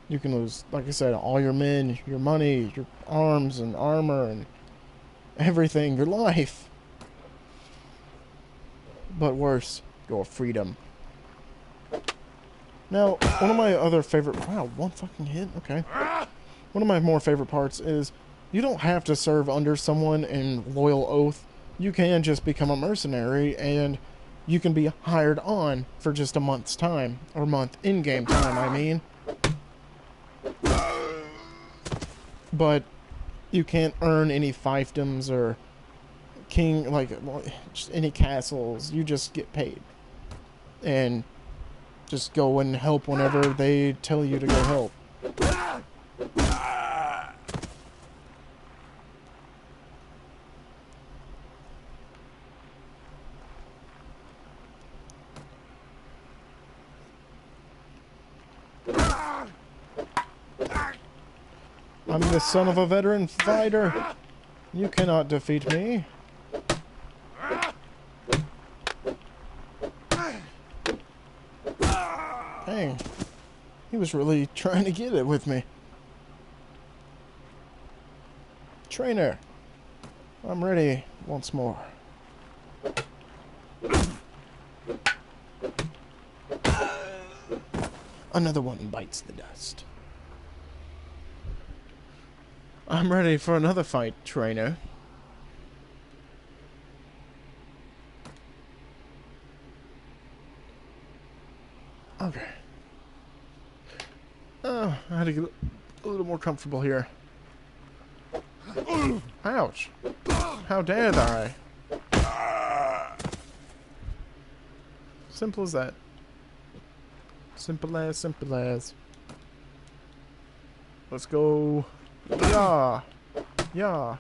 You can lose, like I said, all your men, your money, your arms and armor and everything, your life. But worse, your freedom. Now, one of my other favorite... Wow, one fucking hit? Okay. One of my more favorite parts is you don't have to serve under someone in loyal oath. You can just become a mercenary, and you can be hired on for just a month's time. Or month in-game time, I mean. But you can't earn any fiefdoms or just any castles. You just get paid. And just go and help whenever they tell you to go help. I'm the son of a veteran fighter. You cannot defeat me. Dang. He was really trying to get it with me. Trainer, I'm ready once more. Another one bites the dust. I'm ready for another fight, trainer. Okay. Oh, I had to get a little more comfortable here. Ouch. How dare I? Simple as that. Simple as, simple as. Let's go. Yeah. Yeah.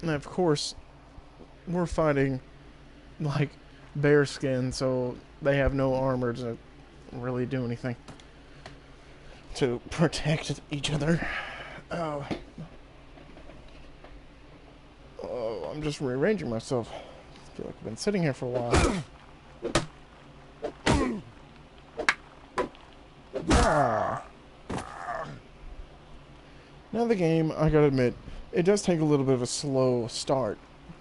And of course, we're fighting like bear skin, so they have no armor to really do anything to protect each other. Oh. Oh, I'm just rearranging myself. I feel like I've been sitting here for a while. Ah. Now the game, I gotta admit, it does take a little bit of a slow start,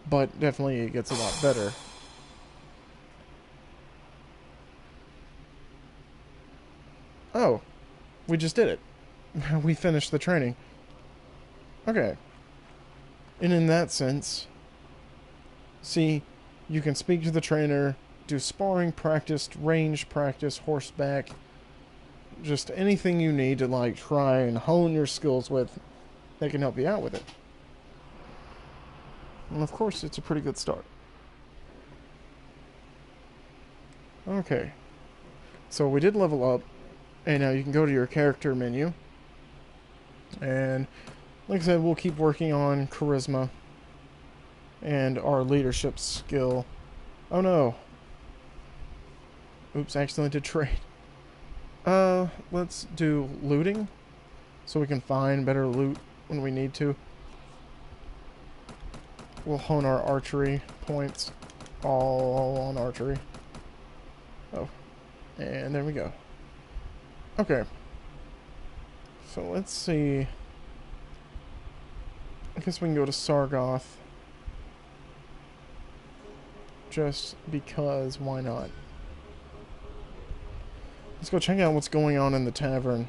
but definitely it gets a lot better. Oh, we just did it. We finished the training. Okay. And in that sense, see, you can speak to the trainer, do sparring practice, range practice, horseback, just anything you need to like try and hone your skills with that can help you out with it. And of course, it's a pretty good start. Okay. So we did level up, and now you can go to your character menu. And like I said, we'll keep working on charisma and our leadership skill. Oh no. Oops, accidentally did trade. Let's do looting so we can find better loot when we need to. we'll hone our archery points all on archery. Oh, and there we go. Okay. So let's see. I guess we can go to Sargoth. Just because, why not? Let's go check out what's going on in the tavern.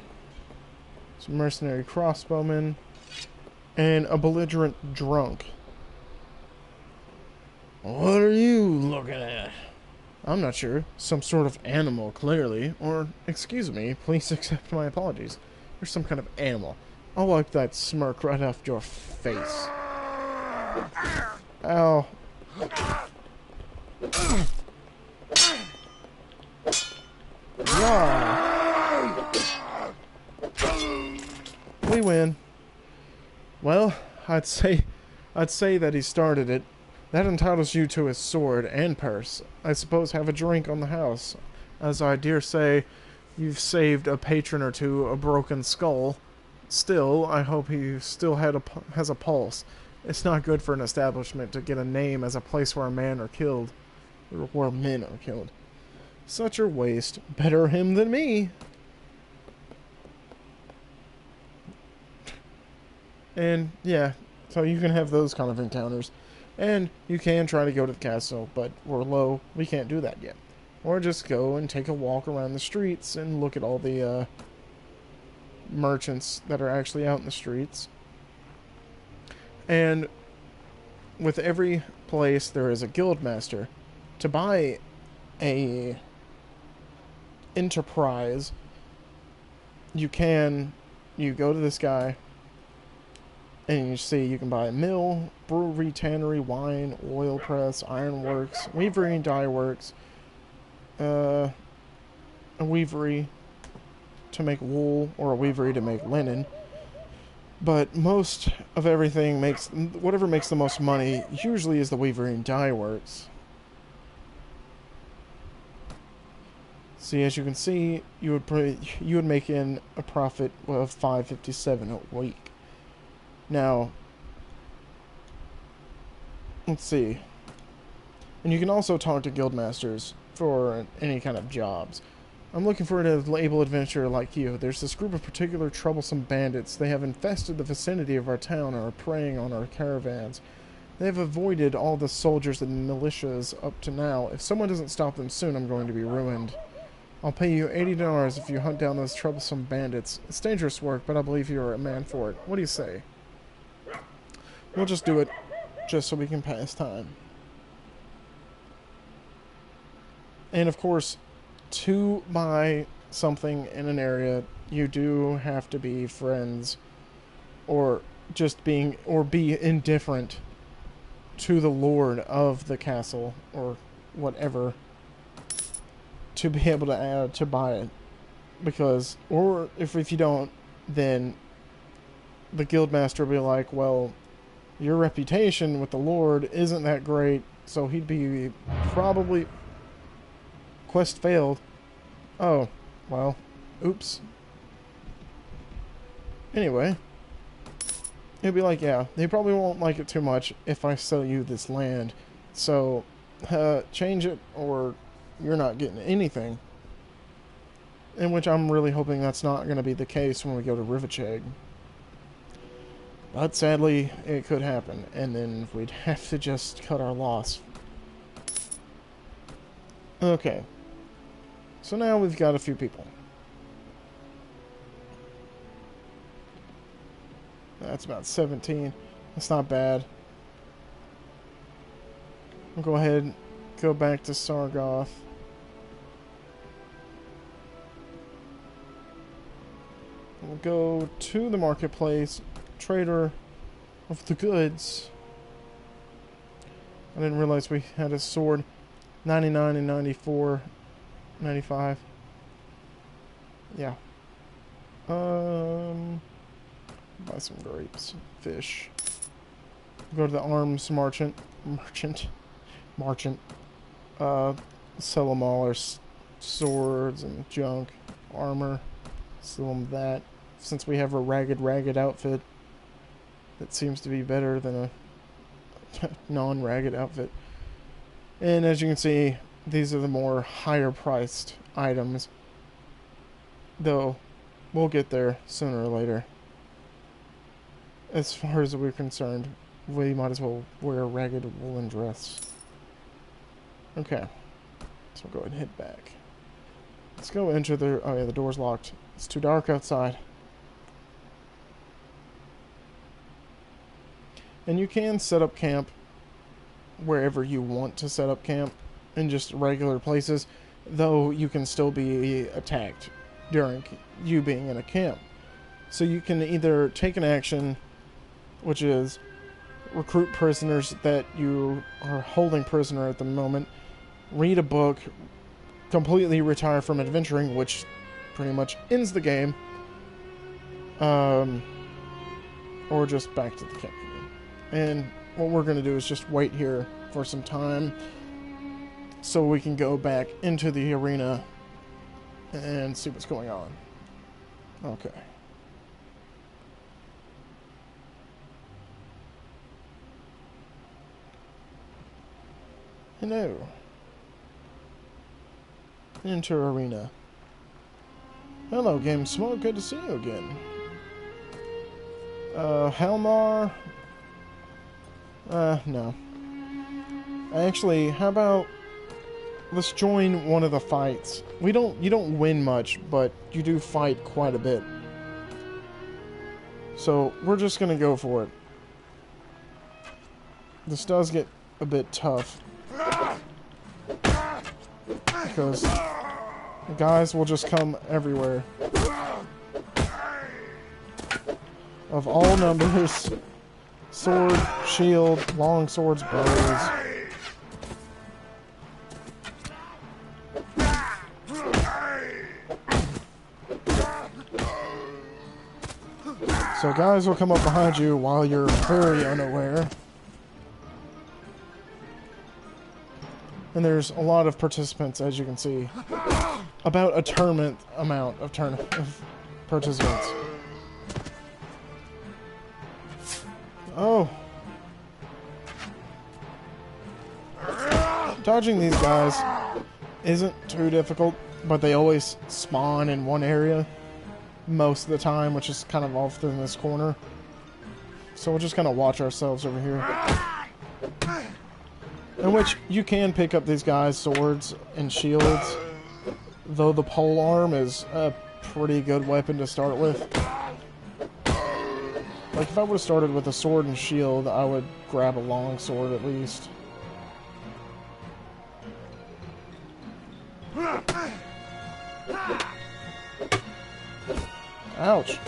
Some mercenary crossbowmen. And a belligerent drunk. What are you looking at? I'm not sure. Some sort of animal, clearly. Or, excuse me, please accept my apologies. You're some kind of animal. I'll wipe that smirk right off your face. Ow. Yeah. We win. Well, I'd say that he started it. That entitles you to his sword and purse. I suppose have a drink on the house. As I dare say, you've saved a patron or two a broken skull. Still, I hope he still has a pulse. It's not good for an establishment to get a name as a place where men are killed. Such a waste. Better him than me. And, yeah, so you can have those kind of encounters. And you can try to go to the castle, but we're low. We can't do that yet. Or just go and take a walk around the streets and look at all the merchants that are actually out in the streets. And with every place there is a guild master. To buy a enterprise, you go to this guy and you see you can buy a mill, brewery, tannery, wine, oil press, ironworks, weavery and dye works, a weavery to make wool, or a weavery to make linen. But most of everything whatever makes the most money usually is the weavery and dye works. See, as you can see, you would make in a profit of $5.57 a week. Now, let's see. And you can also talk to guildmasters for any kind of jobs. I'm looking for a able adventurer like you. There's this group of particular troublesome bandits. They have infested the vicinity of our town and are preying on our caravans. They have avoided all the soldiers and militias up to now. If someone doesn't stop them soon, I'm going to be ruined. I'll pay you $80 if you hunt down those troublesome bandits. It's dangerous work, but I believe you're a man for it. What do you say? We'll just do it, just so we can pass time. And of course, to buy something in an area, you do have to be friends, or be indifferent to the lord of the castle, or whatever, to be able to buy it. Because, or if you don't, then the guildmaster will be like, well, your reputation with the lord isn't that great, so he'd be probably... Quest failed. Oh, well, oops. Anyway, he'll be like, yeah, they probably won't like it too much if I sell you this land, so change it or you're not getting anything. In which I'm really hoping that's not going to be the case when we go to Rivacheg. But sadly, it could happen, and then we'd have to just cut our loss. Okay. So now we've got a few people. That's about 17. That's not bad. We'll go ahead and go back to Sargoth. We'll go to the marketplace. Trader of the goods. I didn't realize we had a sword. 99 and 94. 95. Yeah. Buy some grapes. Fish. Go to the arms merchant. Sell them all our swords and junk. Armor. Sell them that. Since we have a ragged outfit that seems to be better than a non-ragged outfit. And as you can see, these are the more higher priced items. Though, we'll get there sooner or later. As far as we're concerned, we might as well wear a ragged woolen dress. Okay. So we'll go ahead and head back. Let's go enter the... Oh yeah, the door's locked. It's too dark outside. And you can set up camp wherever you want to set up camp in just regular places, though you can still be attacked during you being in a camp. So you can either take an action, which is recruit prisoners that you are holding prisoner at the moment, read a book, completely retire from adventuring, which pretty much ends the game, or just back to the camp. And what we're going to do is just wait here for some time so we can go back into the arena and see what's going on. Okay. Hello. Enter arena. Hello, Game Smoke. Good to see you again. Helmar. No. Actually, how about let's join one of the fights. You don't win much, but you do fight quite a bit. So, we're just gonna go for it. This does get a bit tough. Because the guys will just come everywhere. Of all numbers. Sword, shield, long swords, bows. So guys will come up behind you while you're very unaware. And there's a lot of participants, as you can see. About a tournament amount of participants. Oh. Dodging these guys isn't too difficult, but they always spawn in one area most of the time, which is kind of off in this corner. So we'll just kind of watch ourselves over here. In which you can pick up these guys' swords and shields, though the polearm is a pretty good weapon to start with. Like, if I would have started with a sword and shield, I would grab a long sword at least. Ouch.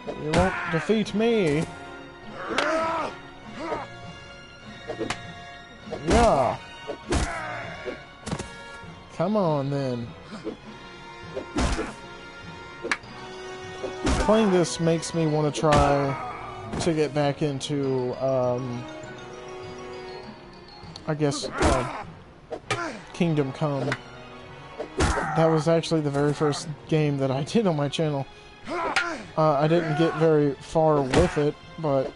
You won't defeat me. Yeah. Come on, then. Playing this makes me want to try to get back into, I guess, Kingdom Come. That was actually the very first game that I did on my channel. I didn't get very far with it, but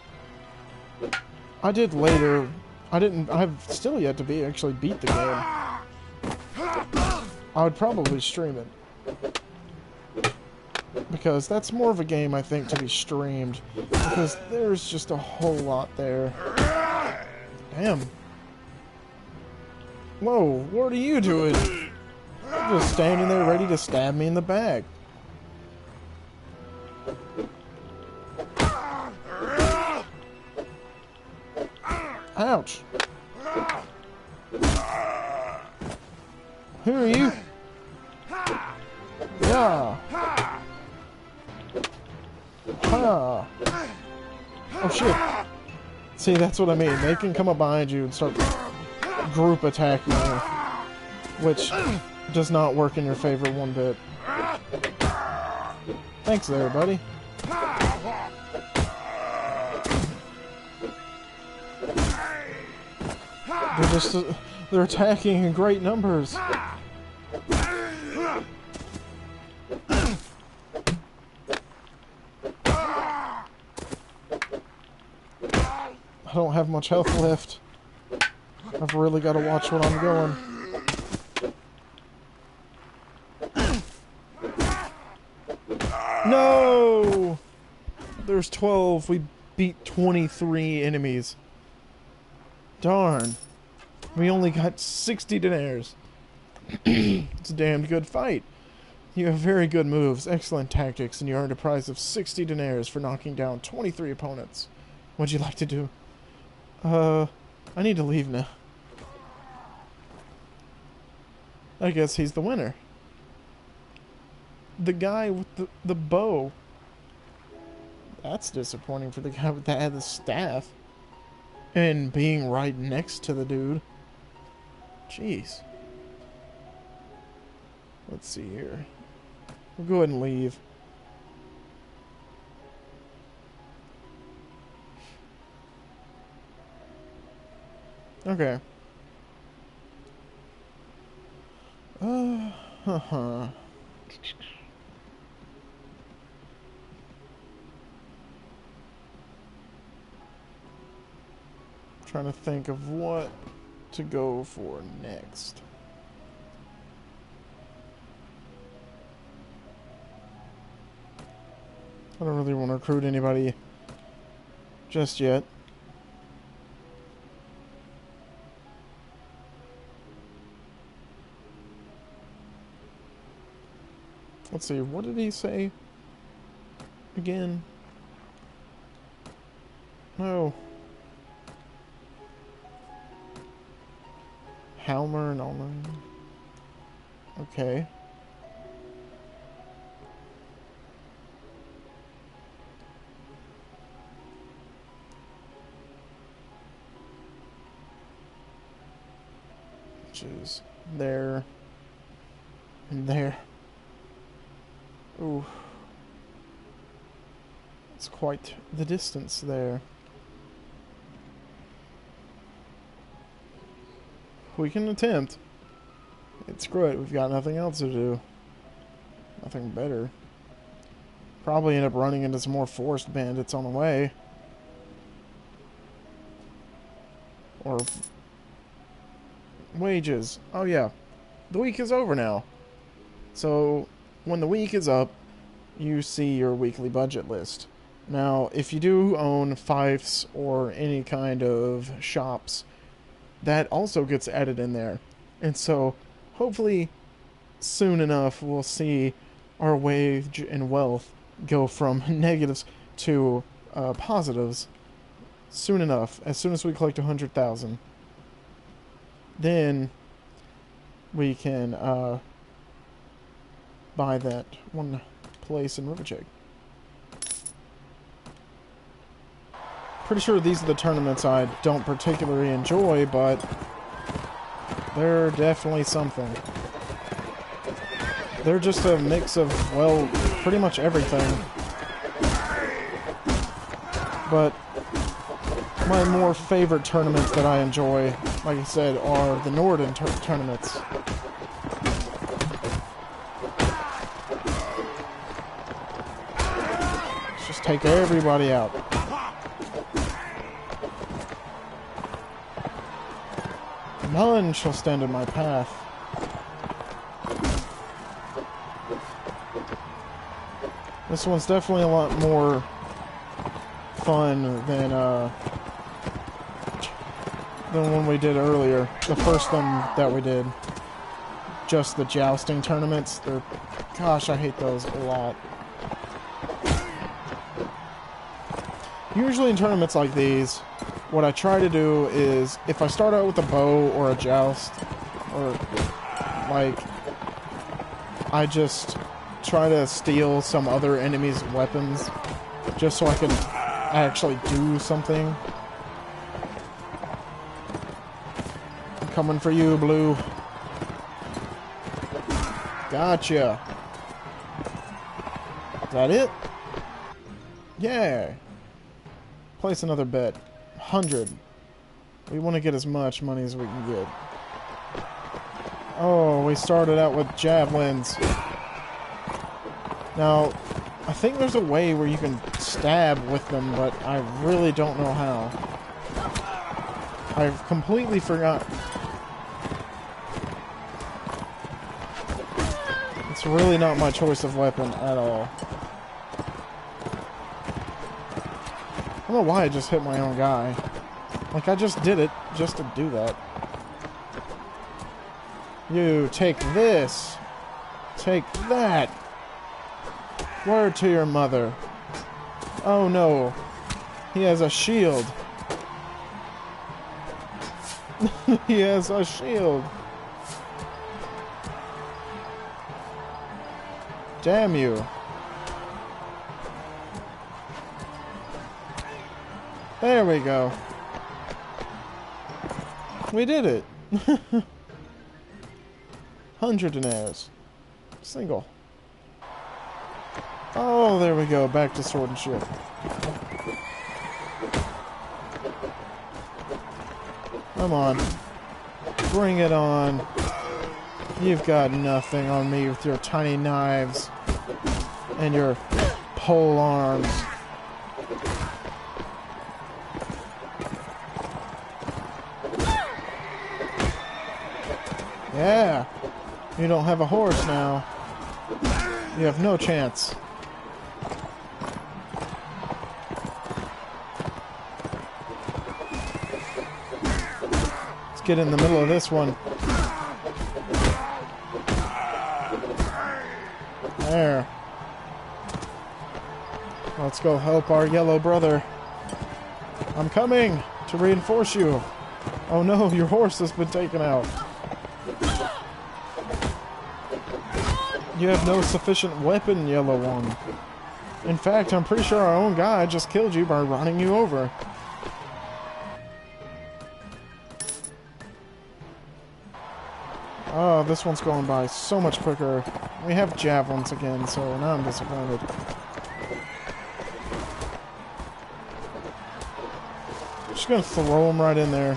I did later. I've still yet to actually beat the game. I would probably stream it. Because that's more of a game, I think, to be streamed. Because there's just a whole lot there. Damn. Whoa, what are you doing? You're just standing there ready to stab me in the back. Ouch. Who are you? Yeah. Ha. Oh shit. See, that's what I mean. They can come up behind you and start group attacking you, which does not work in your favor one bit. Thanks there, buddy. They're attacking in great numbers. I don't have much health left. I've really got to watch what I'm going. No! There's 12. We beat 23 enemies. Darn. We only got 60 deniers. It's a damned good fight. You have very good moves, excellent tactics, and you earned a prize of 60 deniers for knocking down 23 opponents. What'd you like to do? I need to leave now. I guess he's the winner. The guy with the bow. That's disappointing for the guy that had the staff. And being right next to the dude. Jeez. Let's see here. We'll go ahead and leave. Okay. Trying to think of what to go for next. I don't really want to recruit anybody just yet. Let's see, what did he say again? No. Halmer and Ulmer. Okay. Which is there and there. Ooh. It's quite the distance there. We can attempt. Screw it, we've got nothing else to do. Nothing better. Probably end up running into some more forest bandits on the way. Or wages. Oh yeah. The week is over now. So when the week is up, you see your weekly budget list. Now, if you do own fiefs or any kind of shops, that also gets added in there. And so, hopefully, soon enough, we'll see our wage and wealth go from negatives to positives. Soon enough, as soon as we collect 100,000. Then, we can buy that one place in Rivercheck. Pretty sure these are the tournaments I don't particularly enjoy, but they're definitely something. They're just a mix of, well, pretty much everything. But my more favorite tournaments that I enjoy, like I said, are the Norden tournaments. Let's just take everybody out. None shall stand in my path. This one's definitely a lot more fun than one we did earlier. The first one that we did. Just the jousting tournaments. Gosh, I hate those a lot. Usually in tournaments like these, what I try to do is, if I start out with a bow or a joust, or, like, I just try to steal some other enemy's weapons, just so I can actually do something. I'm coming for you, Blue. Gotcha. Is that it? Yeah. Place another bet. 100. We want to get as much money as we can get. Oh, we started out with javelins. Now, I think there's a way where you can stab with them, but I really don't know how. I've completely forgot. It's really not my choice of weapon at all. I don't know why I just hit my own guy. Like, I just did it just to do that. You take this. Take that. Word to your mother. Oh no. He has a shield. He has a shield. Damn you. There we go. We did it. 100 deniers. Single. Oh, there we go. Back to sword and shield. Come on. Bring it on. You've got nothing on me with your tiny knives and your pole arms. Yeah. You don't have a horse now. You have no chance. Let's get in the middle of this one. There. Let's go help our yellow brother. I'm coming to reinforce you. Oh no, your horse has been taken out. You have no sufficient weapon, yellow one. In fact, I'm pretty sure our own guy just killed you by running you over. Oh, this one's going by so much quicker. We have javelins again, so now I'm disappointed. Just gonna throw them right in there.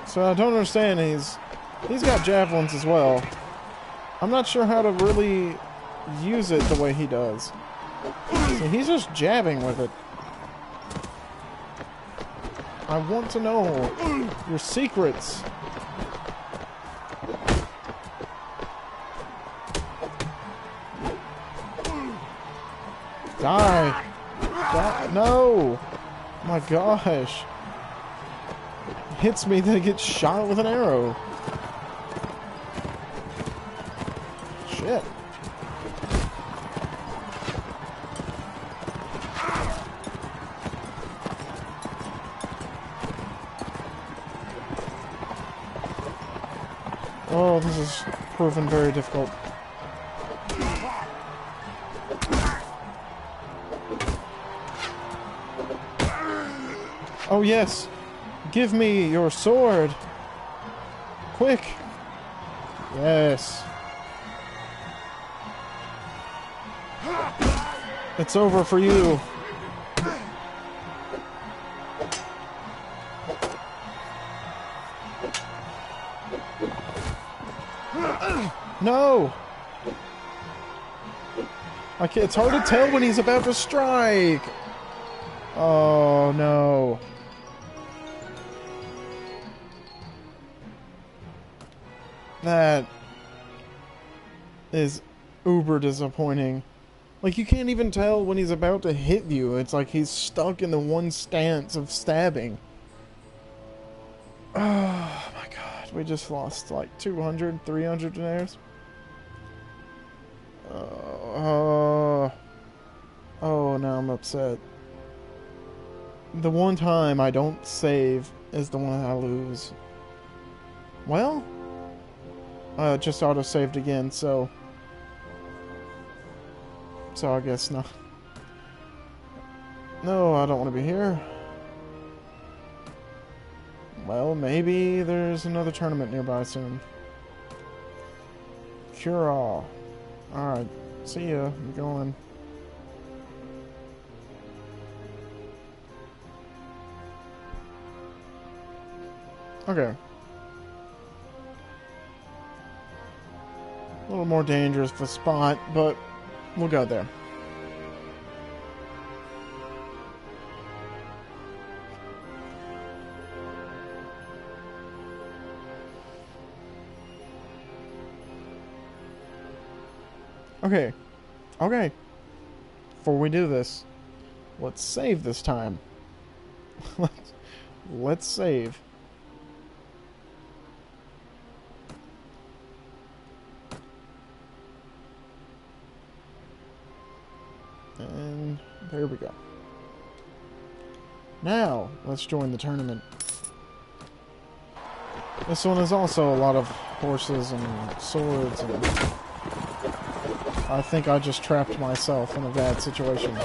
So I don't understand, he's got javelins as well. I'm not sure how to really use it the way he does. So he's just jabbing with it. I want to know your secrets. Die. Die. No. My gosh. Hits me, then it gets shot with an arrow. Shit. Oh, this is proving very difficult. Oh yes! Give me your sword! Quick! Yes. It's over for you. No! It's hard to tell when he's about to strike! Oh no. That is uber disappointing. Like, you can't even tell when he's about to hit you. It's like he's stuck in the one stance of stabbing. Oh my god. We just lost like 200, 300 deniers. Oh, now I'm upset. The one time I don't save is the one I lose. Well, just auto-saved again, so I guess not. No, I don't want to be here. Well, maybe there's another tournament nearby soon. Cure all. Alright, see ya. I'm going. Okay. A little more dangerous of a spot, but We'll go there. Okay. Okay. Before we do this, let's save this time. Let's save. And there we go. Now, let's join the tournament. This one is also a lot of horses and swords, and I think I just trapped myself in a bad situation.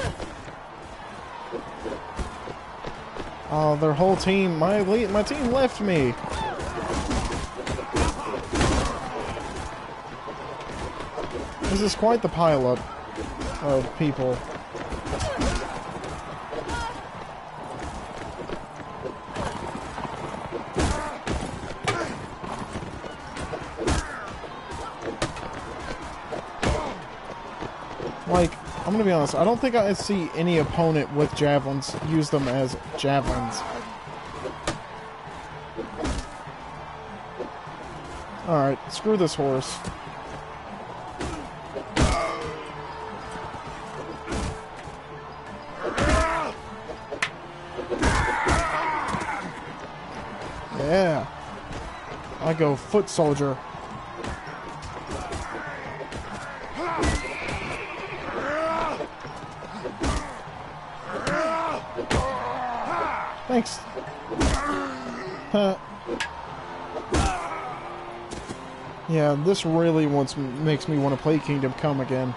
Oh, their whole team, my team left me. This is quite the pileup of people. Like, I'm gonna be honest, I don't think I see any opponent with javelins use them as javelins. Alright, screw this horse. Yeah. I go foot soldier. Thanks. Yeah, this really makes me want to play Kingdom Come again.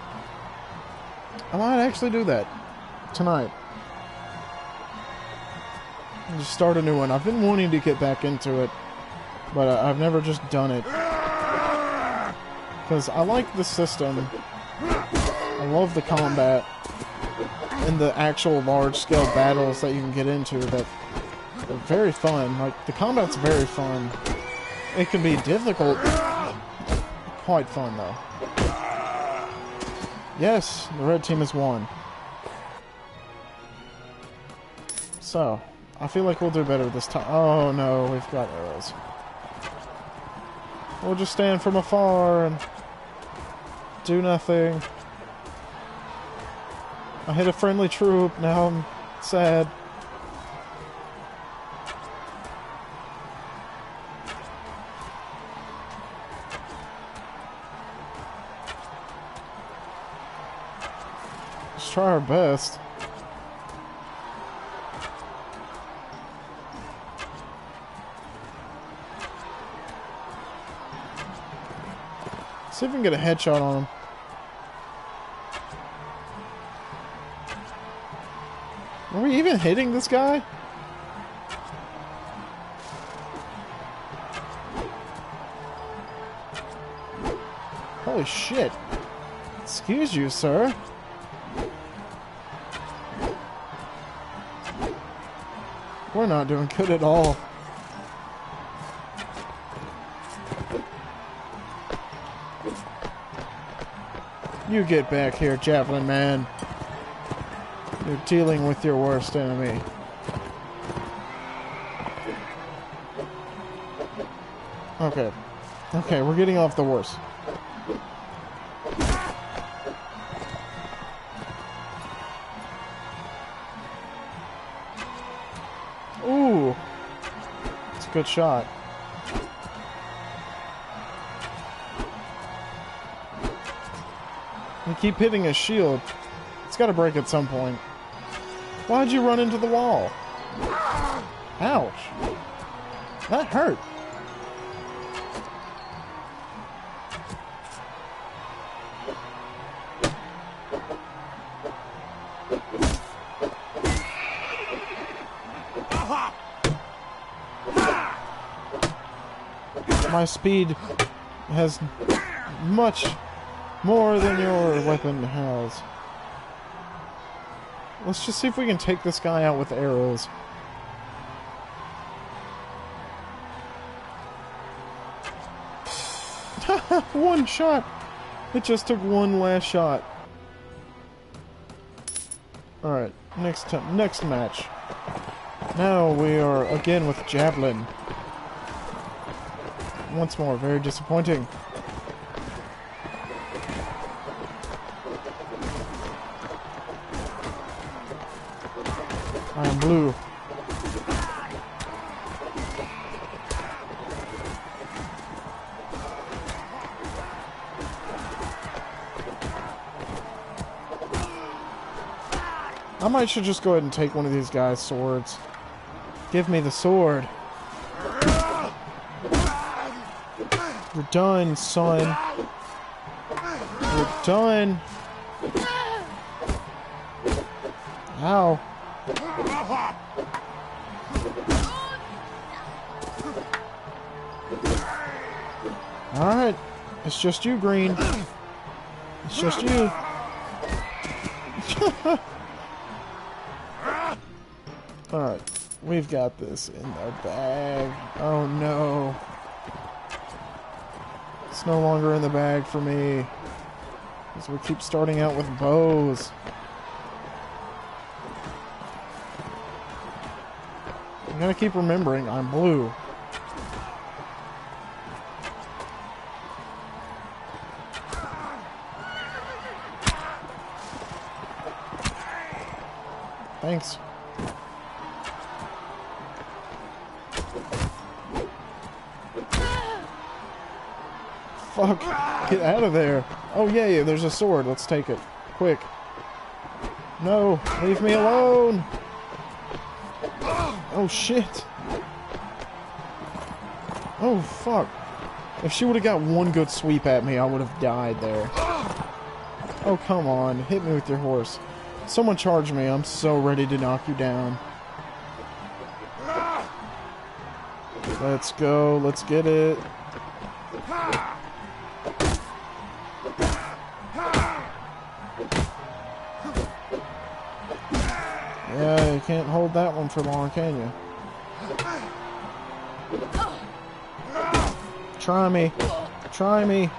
I might actually do that tonight. Just start a new one. I've been wanting to get back into it, but I've never just done it. Because I like the system. I love the combat. And the actual large-scale battles that you can get into that are very fun. Like, the combat's very fun. It can be difficult. Quite fun, though. Yes, the red team has won. So, I feel like we'll do better this time. Oh no, we've got arrows. We'll just stand from afar and do nothing. I hit a friendly troop, now I'm sad. Let's try our best. See if we can get a headshot on him. Are we even hitting this guy? Holy shit. Excuse you, sir. We're not doing good at all. You get back here, Javelin Man. You're dealing with your worst enemy. Okay. Okay, we're getting off the horse. Ooh. It's a good shot. We keep hitting his shield. It's got to break at some point. Why'd you run into the wall? Ouch. That hurt. My speed has much more than your weapon has. Let's just see if we can take this guy out with arrows. One shot! It just took one last shot. Alright, next match. Now we are again with Javelin. Once more, very disappointing. I am blue. I might should just go ahead and take one of these guys' swords. Give me the sword. You're done, son. You're done. Ow. Alright. It's just you, Green. It's just you. Alright. We've got this in the bag. Oh no. It's no longer in the bag for me. Because we keep starting out with bows. I gotta keep remembering I'm blue. Thanks. Fuck. Get out of there. Oh, yay, there's a sword. Let's take it. Quick. No, leave me alone. Oh, shit. Oh, fuck. If she would have got one good sweep at me, I would have died there. Oh, come on. Hit me with your horse. Someone charge me. I'm so ready to knock you down. Let's go. Let's get it. Yeah, you can't hold that one for long, can you? Try me. Try me.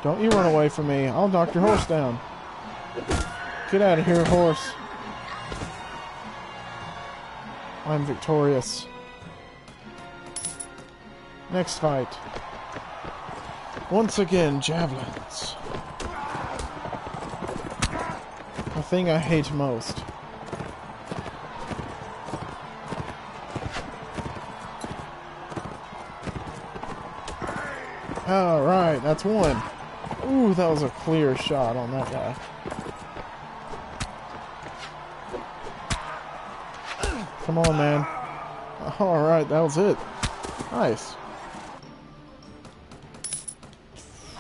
Don't you run away from me. I'll knock your horse down. Get out of here, horse. I'm victorious. Next fight. Once again, javelins. The thing I hate most. Alright, that's one. Ooh, that was a clear shot on that guy. Come on, man. Alright, that was it. Nice.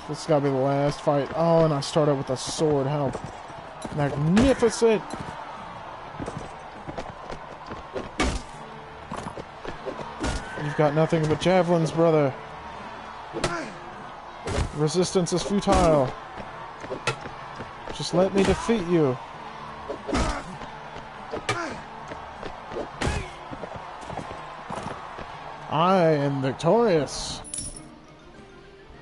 This has got to be the last fight. Oh, and I start out with a sword. How magnificent. You've got nothing but javelins, brother. Resistance is futile. Just let me defeat you. I am victorious.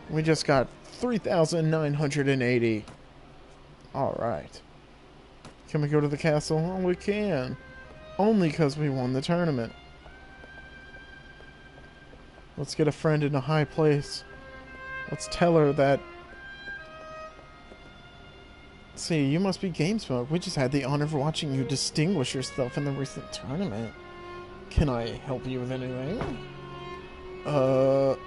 We just got 3,980. Alright. Can we go to the castle? Oh, we can. Only because we won the tournament. Let's get a friend in a high place. Let's tell her that... Let's see, you must be GameSmoke. We just had the honor of watching you distinguish yourself in the recent tournament. Can I help you with anything? I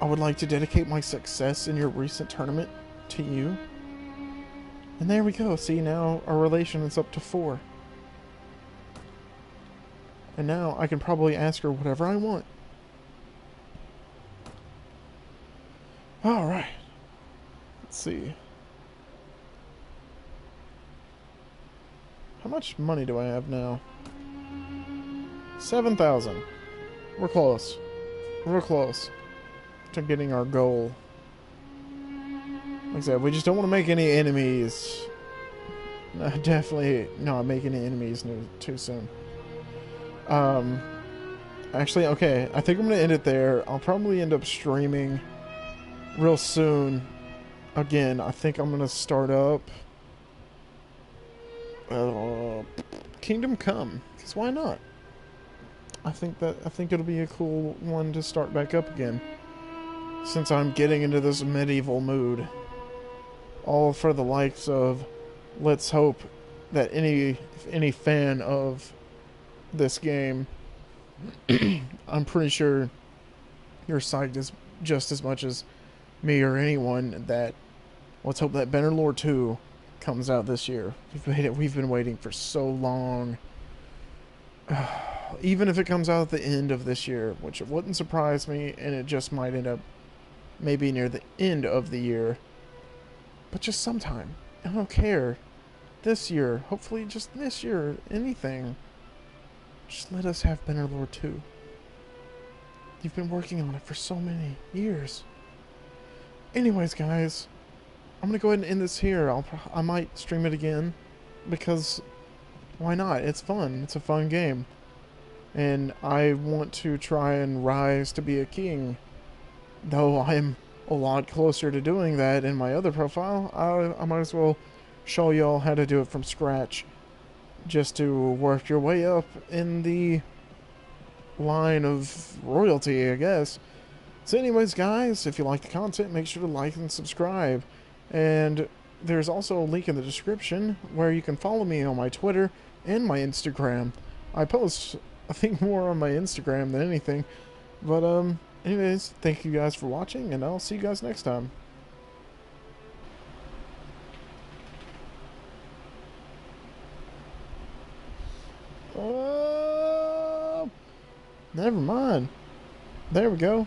would like to dedicate my success in your recent tournament to you. And there we go. See, now our relation is up to 4. And now I can probably ask her whatever I want. Alright. Let's see. How much money do I have now? 7,000. We're close. We're close to getting our goal. Like I said, we just don't want to make any enemies. Definitely not make any enemies too soon. Actually, okay. I think I'm going to end it there. I'll probably end up streaming real soon. Again, I think I'm going to start up Kingdom Come, because why not? I think it'll be a cool one to start back up again, since I'm getting into this medieval mood. All for the likes of, let's hope that any fan of this game, I'm pretty sure you're psyched as just as much as me or anyone that let's hope that Bannerlord 2 comes out this year. We've been waiting for so long. Even if it comes out at the end of this year, which it wouldn't surprise me, and it just might end up maybe near the end of the year. But just sometime. I don't care. This year. Hopefully just this year. Anything. Just let us have Bannerlord 2. You've been working on it for so many years. Anyways, guys, I'm gonna go ahead and end this here. I might stream it again, because why not? It's fun. It's a fun game, and I want to try and rise to be a king. Though I'm a lot closer to doing that in my other profile, I might as well show y'all how to do it from scratch, just to work your way up in the line of royalty, I guess. So anyways, guys, if you like the content, make sure to like and subscribe. And there's also a link in the description where you can follow me on my Twitter and my Instagram. I post, I think, more on my Instagram than anything. But, anyways, thank you guys for watching, and I'll see you guys next time. Never mind. There we go.